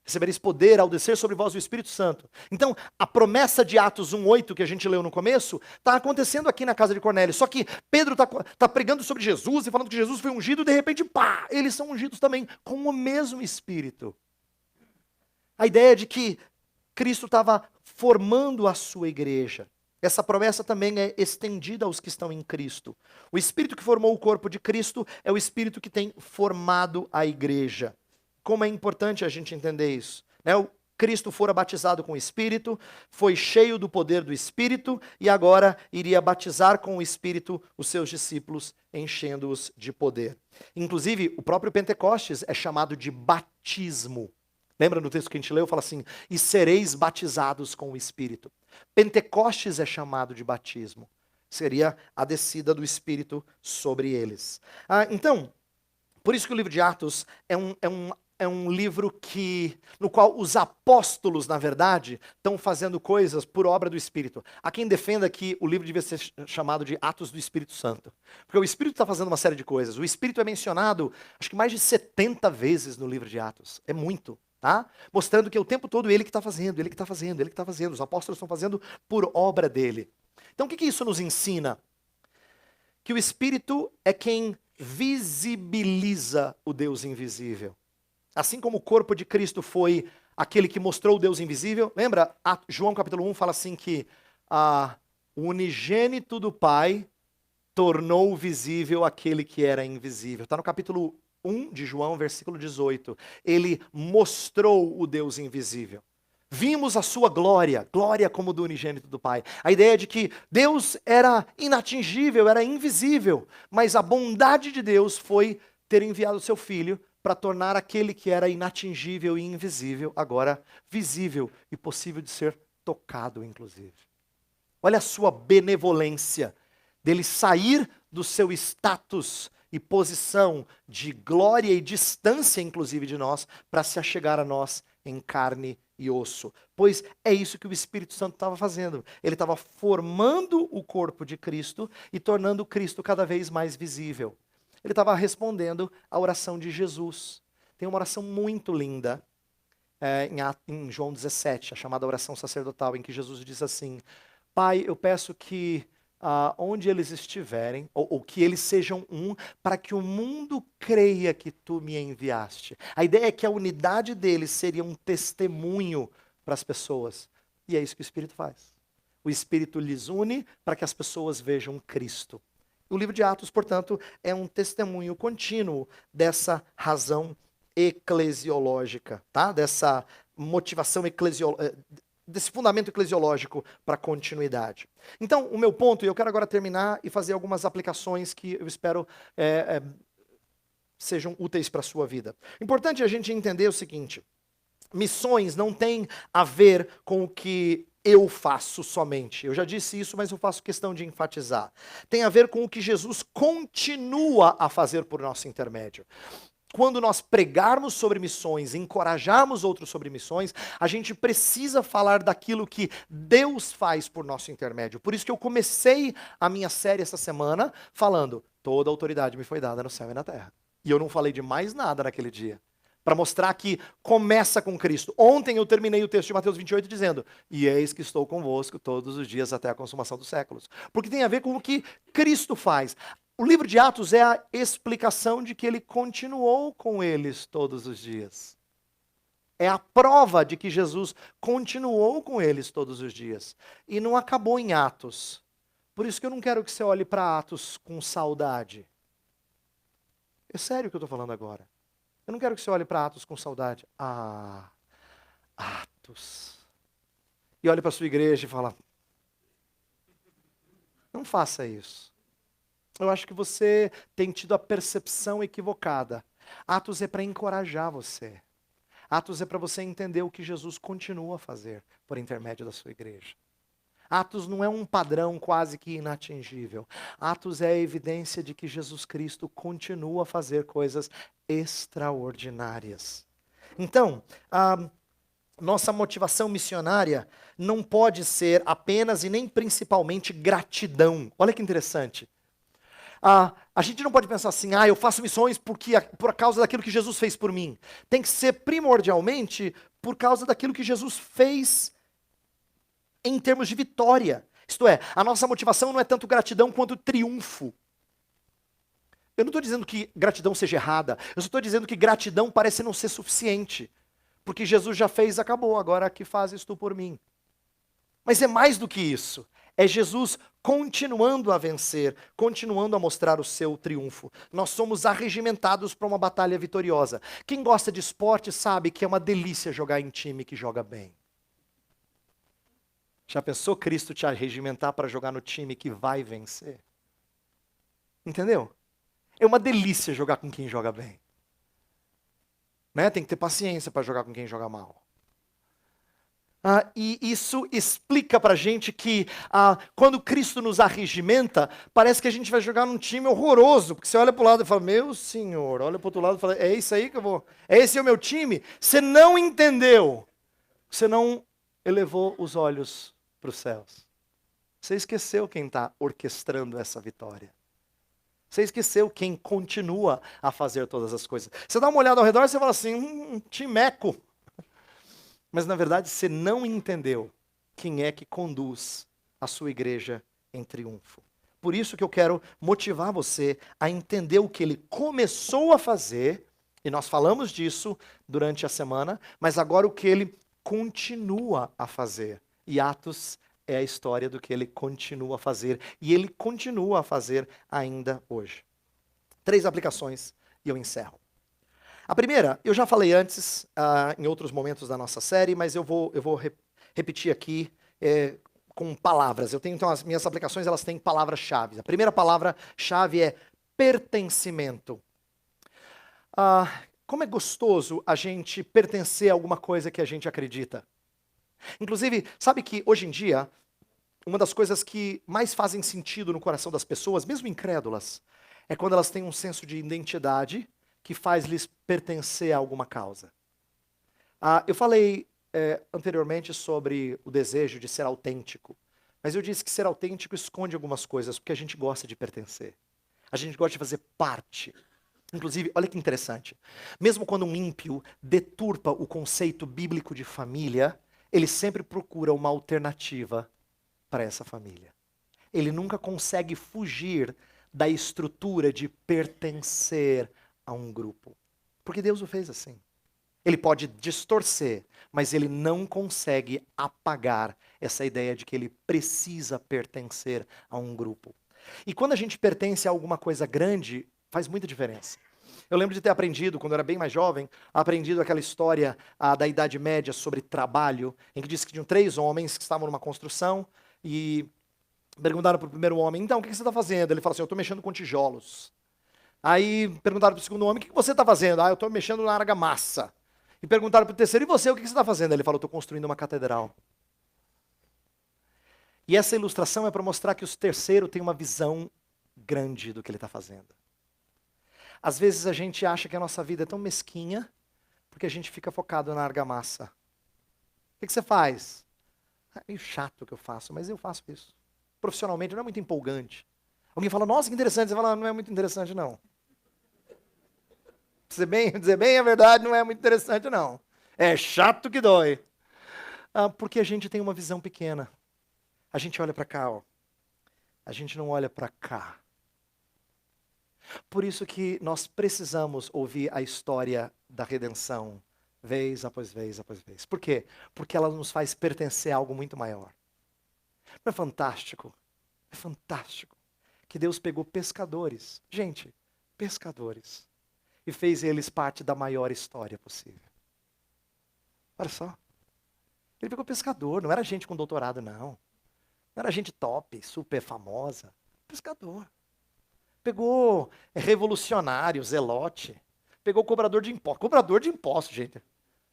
Recebereis poder ao descer sobre vós o Espírito Santo. Então, a promessa de Atos 1:8 que a gente leu no começo, está acontecendo aqui na casa de Cornélio. Só que Pedro está pregando sobre Jesus e falando que Jesus foi ungido, e de repente, pá, eles são ungidos também com o mesmo Espírito. A ideia de que Cristo estava formando a sua igreja. Essa promessa também é estendida aos que estão em Cristo. O Espírito que formou o corpo de Cristo é o Espírito que tem formado a igreja. Como é importante a gente entender isso. Né? O Cristo fora batizado com o Espírito, foi cheio do poder do Espírito e agora iria batizar com o Espírito os seus discípulos, enchendo-os de poder. Inclusive, o próprio Pentecostes é chamado de batismo. Lembra no texto que a gente leu? Fala assim, e sereis batizados com o Espírito. Pentecostes é chamado de batismo. Seria a descida do Espírito sobre eles. Então, por isso que o livro de Atos é um livro no qual os apóstolos, na verdade, estão fazendo coisas por obra do Espírito. Há quem defenda que o livro devia ser chamado de Atos do Espírito Santo. Porque o Espírito está fazendo uma série de coisas. O Espírito é mencionado, acho que mais de 70 vezes no livro de Atos. É muito. Tá? Mostrando que o tempo todo ele que está fazendo, ele que está fazendo, ele que está fazendo. Os apóstolos estão fazendo por obra dele. Então o que isso nos ensina? Que o Espírito é quem visibiliza o Deus invisível. Assim como o corpo de Cristo foi aquele que mostrou o Deus invisível. Lembra? João capítulo 1 fala assim que o unigênito do Pai tornou visível aquele que era invisível. Está no capítulo 1 de João, versículo 18. Ele mostrou o Deus invisível. Vimos a sua glória, glória como do unigênito do Pai. A ideia de que Deus era inatingível, era invisível, mas a bondade de Deus foi ter enviado o seu Filho para tornar aquele que era inatingível e invisível, agora visível e possível de ser tocado, inclusive. Olha a sua benevolência, dele sair do seu status e posição de glória e distância, inclusive, de nós, para se achegar a nós em carne e osso. Pois é isso que o Espírito Santo estava fazendo. Ele estava formando o corpo de Cristo e tornando Cristo cada vez mais visível. Ele estava respondendo à oração de Jesus. Tem uma oração muito linda em João 17, a chamada oração sacerdotal, em que Jesus diz assim: Pai, eu peço que onde eles estiverem, ou que eles sejam um, para que o mundo creia que tu me enviaste. A ideia é que a unidade deles seria um testemunho para as pessoas. E é isso que o Espírito faz. O Espírito lhes une para que as pessoas vejam Cristo. O livro de Atos, portanto, é um testemunho contínuo dessa razão eclesiológica, tá? Dessa motivação eclesiológica, desse fundamento eclesiológico para a continuidade. Então, o meu ponto, e eu quero agora terminar e fazer algumas aplicações que eu espero sejam úteis para a sua vida. Importante a gente entender o seguinte: missões não tem a ver com o que eu faço somente. Eu já disse isso, mas eu faço questão de enfatizar. Tem a ver com o que Jesus continua a fazer por nosso intermédio. Quando nós pregarmos sobre missões, encorajarmos outros sobre missões, a gente precisa falar daquilo que Deus faz por nosso intermédio. Por isso que eu comecei a minha série essa semana falando: toda autoridade me foi dada no céu e na terra. E eu não falei de mais nada naquele dia, para mostrar que começa com Cristo. Ontem eu terminei o texto de Mateus 28 dizendo: e eis que estou convosco todos os dias até a consumação dos séculos. Porque tem a ver com o que Cristo faz. O livro de Atos é a explicação de que ele continuou com eles todos os dias. É a prova de que Jesus continuou com eles todos os dias. E não acabou em Atos. Por isso que eu não quero que você olhe para Atos com saudade. É sério o que eu estou falando agora. Eu não quero que você olhe para Atos com saudade. Atos. E olhe para a sua igreja e fala: não faça isso. Eu acho que você tem tido a percepção equivocada. Atos é para encorajar você. Atos é para você entender o que Jesus continua a fazer por intermédio da sua igreja. Atos não é um padrão quase que inatingível. Atos é a evidência de que Jesus Cristo continua a fazer coisas extraordinárias. Então, nossa motivação missionária não pode ser apenas e nem principalmente gratidão. Olha que interessante. A gente não pode pensar assim: eu faço missões por causa daquilo que Jesus fez por mim. Tem que ser primordialmente por causa daquilo que Jesus fez em termos de vitória. Isto é, a nossa motivação não é tanto gratidão quanto triunfo. Eu não estou dizendo que gratidão seja errada. Eu só estou dizendo que gratidão parece não ser suficiente. Porque Jesus já fez, acabou, agora que fazes tu por mim. Mas é mais do que isso. É Jesus continuando a vencer, continuando a mostrar o seu triunfo. Nós somos arregimentados para uma batalha vitoriosa. Quem gosta de esporte sabe que é uma delícia jogar em time que joga bem. Já pensou Cristo te arregimentar para jogar no time que vai vencer? Entendeu? É uma delícia jogar com quem joga bem. Né? Tem que ter paciência para jogar com quem joga mal. E isso explica pra gente que quando Cristo nos arregimenta, parece que a gente vai jogar num time horroroso, porque você olha para o lado e fala: meu Senhor, olha para o outro lado e fala: é isso aí que eu vou, esse é o meu time. Você não entendeu, você não elevou os olhos para os céus. Você esqueceu quem está orquestrando essa vitória. Você esqueceu quem continua a fazer todas as coisas. Você dá uma olhada ao redor e você fala assim: timeco. Mas, na verdade, você não entendeu quem é que conduz a sua igreja em triunfo. Por isso que eu quero motivar você a entender o que ele começou a fazer, e nós falamos disso durante a semana, mas agora o que ele continua a fazer. E Atos é a história do que ele continua a fazer, e ele continua a fazer ainda hoje. 3 aplicações e eu encerro. A primeira, eu já falei antes, em outros momentos da nossa série, mas eu vou repetir aqui com palavras. Eu tenho, então, as minhas aplicações, elas têm palavras-chave. A primeira palavra-chave é pertencimento. Como é gostoso a gente pertencer a alguma coisa que a gente acredita. Inclusive, sabe que hoje em dia, uma das coisas que mais fazem sentido no coração das pessoas, mesmo incrédulas, é quando elas têm um senso de identidade que faz-lhes pertencer a alguma causa. Eu falei anteriormente sobre o desejo de ser autêntico, mas eu disse que ser autêntico esconde algumas coisas, porque a gente gosta de pertencer. A gente gosta de fazer parte. Inclusive, olha que interessante, mesmo quando um ímpio deturpa o conceito bíblico de família, ele sempre procura uma alternativa para essa família. ele nunca consegue fugir da estrutura de pertencer a um grupo. Porque Deus o fez assim. Ele pode distorcer, mas ele não consegue apagar essa ideia de que ele precisa pertencer a um grupo. E quando a gente pertence a alguma coisa grande, faz muita diferença. Eu lembro de ter aprendido, quando eu era bem mais jovem, aprendido aquela história da Idade Média sobre trabalho, em que diz que tinham 3 homens que estavam numa construção e perguntaram para o primeiro homem, então, o que você está fazendo? Ele falou assim, eu estou mexendo com tijolos. Aí perguntaram para o segundo homem, o que você está fazendo? Ah, eu estou mexendo na argamassa. E perguntaram para o terceiro, e você, o que você está fazendo? Ele falou, estou construindo uma catedral. E essa ilustração é para mostrar que o terceiro tem uma visão grande do que ele está fazendo. Às vezes a gente acha que a nossa vida é tão mesquinha, porque a gente fica focado na argamassa. O que você faz? É meio chato o que eu faço, mas eu faço isso. Profissionalmente não é muito empolgante. Alguém fala, nossa, que interessante. Você fala, não é muito interessante, não. Dizer bem a verdade, não é muito interessante, não. É chato que dói. Porque a gente tem uma visão pequena. A gente olha para cá, ó. A gente não olha para cá. Por isso que nós precisamos ouvir a história da redenção, vez após vez após vez. Por quê? Porque ela nos faz pertencer a algo muito maior. Não é fantástico? É fantástico que Deus pegou pescadores, gente, pescadores, e fez eles parte da maior história possível. Olha só. Ele pegou pescador, não era gente com doutorado, não. Não era gente top, super famosa. Pescador. Pegou revolucionário, zelote. Pegou cobrador de impostos. Cobrador de impostos, gente.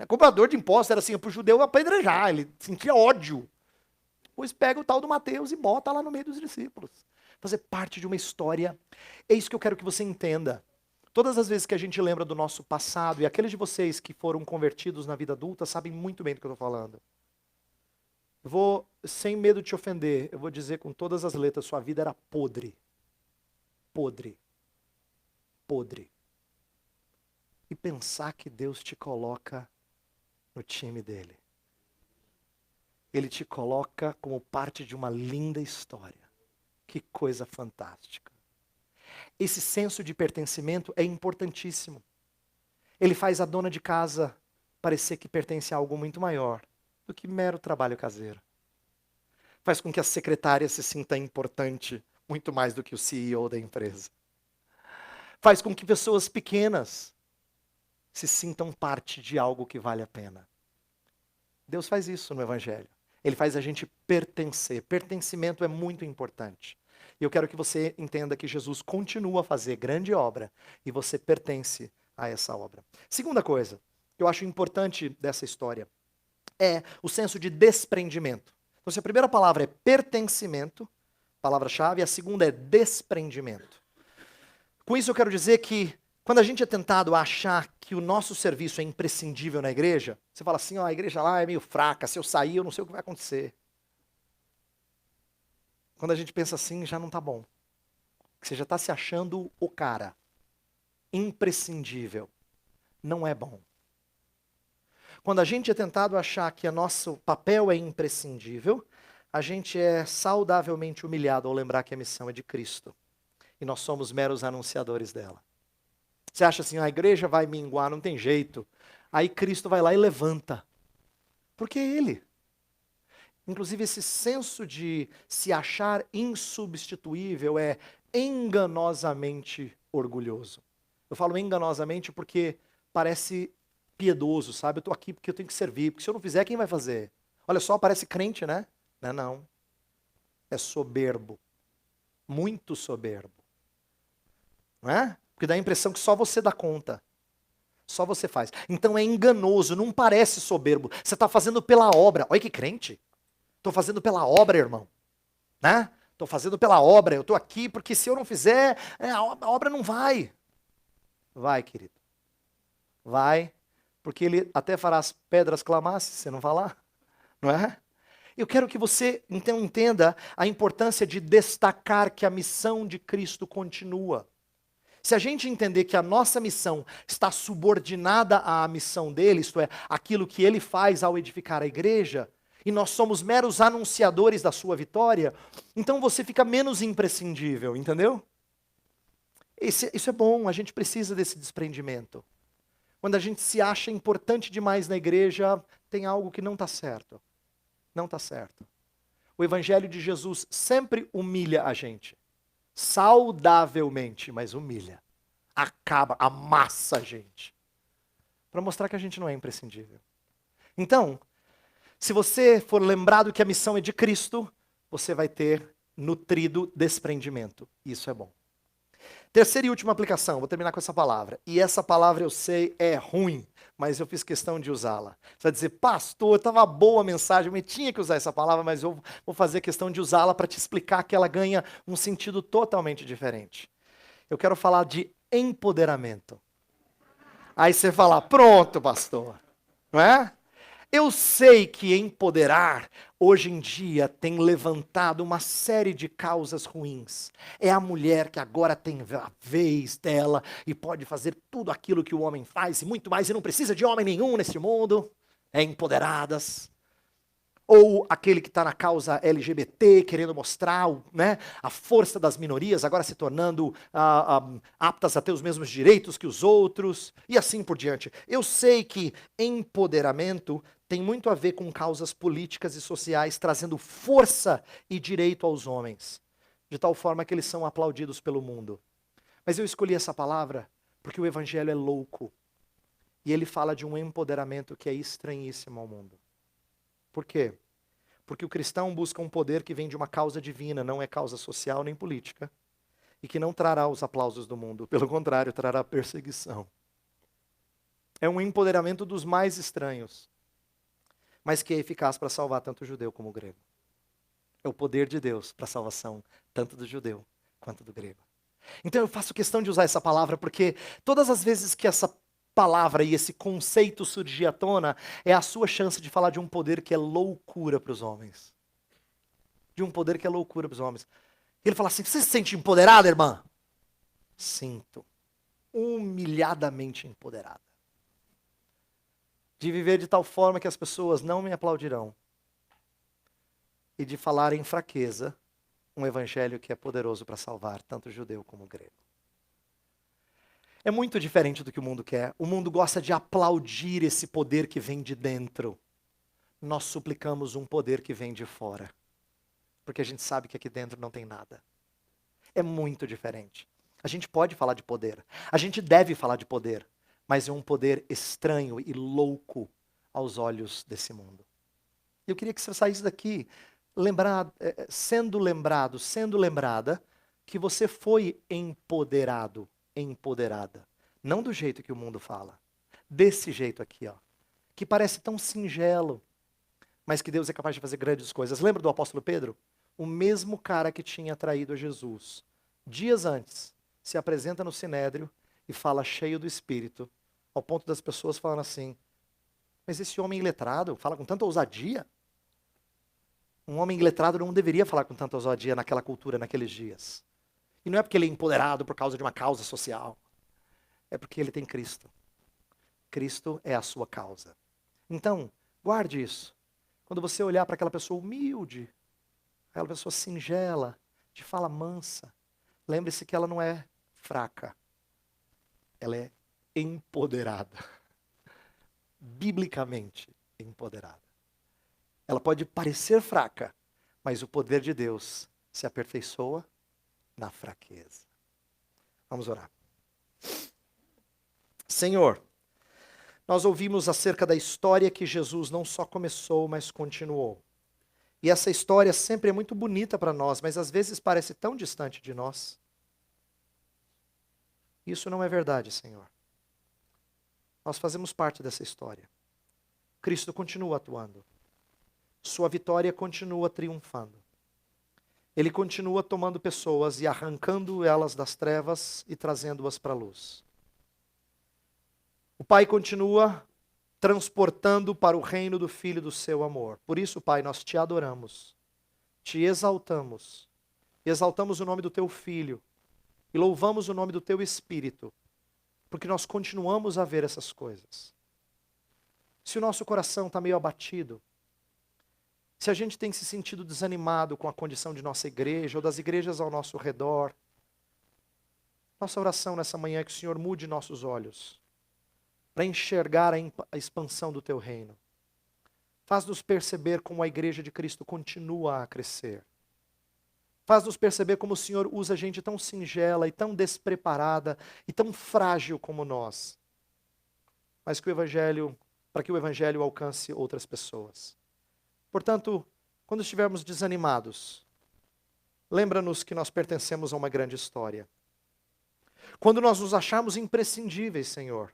Cobrador de impostos era assim, para o judeu apedrejar, ele sentia ódio. Pois pega o tal do Mateus e bota lá no meio dos discípulos. Fazer parte de uma história. É isso que eu quero que você entenda. Todas as vezes que a gente lembra do nosso passado, e aqueles de vocês que foram convertidos na vida adulta sabem muito bem do que eu estou falando. Eu vou, sem medo de te ofender, eu vou dizer com todas as letras, sua vida era podre. Podre. Podre. E pensar que Deus te coloca no time dele. Ele te coloca como parte de uma linda história. Que coisa fantástica. Esse senso de pertencimento é importantíssimo. Ele faz a dona de casa parecer que pertence a algo muito maior do que mero trabalho caseiro. Faz com que a secretária se sinta importante muito mais do que o CEO da empresa. Faz com que pessoas pequenas se sintam parte de algo que vale a pena. Deus faz isso no Evangelho. Ele faz a gente pertencer. Pertencimento é muito importante. E eu quero que você entenda que Jesus continua a fazer grande obra e você pertence a essa obra. Segunda coisa que eu acho importante dessa história é o senso de desprendimento. Então, se a primeira palavra é pertencimento, palavra-chave, a segunda é desprendimento. Com isso eu quero dizer que quando a gente é tentado a achar que o nosso serviço é imprescindível na igreja, você fala assim, ó, a igreja lá é meio fraca, se eu sair eu não sei o que vai acontecer. Quando a gente pensa assim, já não está bom. Você já está se achando o cara. Imprescindível. Não é bom. Quando a gente é tentado a achar que o nosso papel é imprescindível, a gente é saudavelmente humilhado ao lembrar que a missão é de Cristo. E nós somos meros anunciadores dela. Você acha assim, a igreja vai minguar, não tem jeito. Aí Cristo vai lá e levanta. Porque é Ele. Inclusive esse senso de se achar insubstituível é enganosamente orgulhoso. Eu falo enganosamente porque parece piedoso, sabe? Eu estou aqui porque eu tenho que servir, porque se eu não fizer, quem vai fazer? Olha só, parece crente, né? Não é não. É soberbo. Muito soberbo. Não é? Porque dá a impressão que só você dá conta. Só você faz. Então é enganoso, não parece soberbo. Você está fazendo pela obra. Olha que crente. Estou fazendo pela obra, irmão. Né? Estou fazendo pela obra. Eu estou aqui porque se eu não fizer, a obra não vai. Vai, querido. Vai. Porque ele até fará as pedras clamar se você não falar. Não é? Eu quero que você então entenda a importância de destacar que a missão de Cristo continua. Se a gente entender que a nossa missão está subordinada à missão dele, isto é, aquilo que ele faz ao edificar a igreja, e nós somos meros anunciadores da sua vitória, então você fica menos imprescindível, entendeu? Isso é bom, a gente precisa desse desprendimento. Quando a gente se acha importante demais na igreja, tem algo que não está certo. Não está certo. O evangelho de Jesus sempre humilha a gente. Saudavelmente, mas humilha. Acaba, amassa a gente. Para mostrar que a gente não é imprescindível. Então, se você for lembrado que a missão é de Cristo, você vai ter nutrido desprendimento. Isso é bom. Terceira e última aplicação, vou terminar com essa palavra. E essa palavra eu sei é ruim, mas eu fiz questão de usá-la. Você vai dizer, pastor, estava boa a mensagem, eu tinha que usar essa palavra, mas eu vou fazer questão de usá-la para te explicar que ela ganha um sentido totalmente diferente. Eu quero falar de empoderamento. Aí você fala, pronto, pastor, não é? Eu sei que empoderar, hoje em dia, tem levantado uma série de causas ruins. É a mulher que agora tem a vez dela e pode fazer tudo aquilo que o homem faz e muito mais, e não precisa de homem nenhum neste mundo. É empoderadas. Ou aquele que está na causa LGBT, querendo mostrar a força das minorias, agora se tornando aptas a ter os mesmos direitos que os outros, e assim por diante. Eu sei que empoderamento tem muito a ver com causas políticas e sociais, trazendo força e direito aos homens, de tal forma que eles são aplaudidos pelo mundo. Mas eu escolhi essa palavra porque o evangelho é louco, e ele fala de um empoderamento que é estranhíssimo ao mundo. Por quê? Porque o cristão busca um poder que vem de uma causa divina, não é causa social nem política, e que não trará os aplausos do mundo, pelo contrário, trará perseguição. É um empoderamento dos mais estranhos, mas que é eficaz para salvar tanto o judeu como o grego. É o poder de Deus para a salvação, tanto do judeu quanto do grego. Então eu faço questão de usar essa palavra, porque todas as vezes que essa palavra e esse conceito surgir à tona, é a sua chance de falar de um poder que é loucura para os homens. De um poder que é loucura para os homens. Ele fala assim, você se sente empoderada, irmã? Sinto. Humilhadamente empoderada. De viver de tal forma que as pessoas não me aplaudirão. E de falar em fraqueza um evangelho que é poderoso para salvar tanto o judeu como o grego. É muito diferente do que o mundo quer. O mundo gosta de aplaudir esse poder que vem de dentro. Nós suplicamos um poder que vem de fora. Porque a gente sabe que aqui dentro não tem nada. É muito diferente. A gente pode falar de poder. A gente deve falar de poder. Mas é um poder estranho e louco aos olhos desse mundo. Eu queria que você saísse daqui sendo lembrada que você foi empoderado. Empoderada. Não do jeito que o mundo fala. Desse jeito aqui, ó. Que parece tão singelo, mas que Deus é capaz de fazer grandes coisas. Lembra do apóstolo Pedro? O mesmo cara que tinha traído a Jesus. Dias antes, se apresenta no Sinédrio e fala cheio do Espírito, ao ponto das pessoas falando assim, mas esse homem iletrado fala com tanta ousadia? Um homem iletrado não deveria falar com tanta ousadia naquela cultura, naqueles dias. E não é porque ele é empoderado por causa de uma causa social. É porque ele tem Cristo. Cristo é a sua causa. Então, guarde isso. Quando você olhar para aquela pessoa humilde, aquela pessoa singela, de fala mansa, lembre-se que ela não é fraca. Ela é empoderada. Biblicamente empoderada. Ela pode parecer fraca, mas o poder de Deus se aperfeiçoa na fraqueza. Vamos orar. Senhor, nós ouvimos acerca da história que Jesus não só começou, mas continuou. E essa história sempre é muito bonita para nós, mas às vezes parece tão distante de nós. Isso não é verdade, Senhor. Nós fazemos parte dessa história. Cristo continua atuando. Sua vitória continua triunfando. Ele continua tomando pessoas e arrancando elas das trevas e trazendo-as para a luz. O Pai continua transportando para o reino do Filho do seu amor. Por isso, Pai, nós te adoramos, te exaltamos o nome do teu Filho e louvamos o nome do teu Espírito, porque nós continuamos a ver essas coisas. Se o nosso coração está meio abatido, Se a gente tem se sentido desanimado com a condição de nossa igreja ou das igrejas ao nosso redor, nossa oração nessa manhã é que o Senhor mude nossos olhos para enxergar a expansão do teu reino. Faz-nos perceber como a igreja de Cristo continua a crescer. Faz-nos perceber como o Senhor usa gente tão singela e tão despreparada e tão frágil como nós. Mas que o Evangelho, para que o Evangelho alcance outras pessoas. Portanto, quando estivermos desanimados, lembra-nos que nós pertencemos a uma grande história. Quando nós nos acharmos imprescindíveis, Senhor,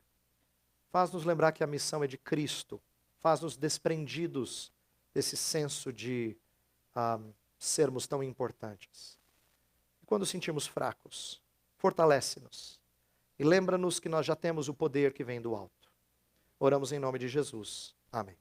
faz-nos lembrar que a missão é de Cristo. Faz-nos desprendidos desse senso de sermos tão importantes. E quando sentimos fracos, fortalece-nos. E lembra-nos que nós já temos o poder que vem do alto. Oramos em nome de Jesus. Amém.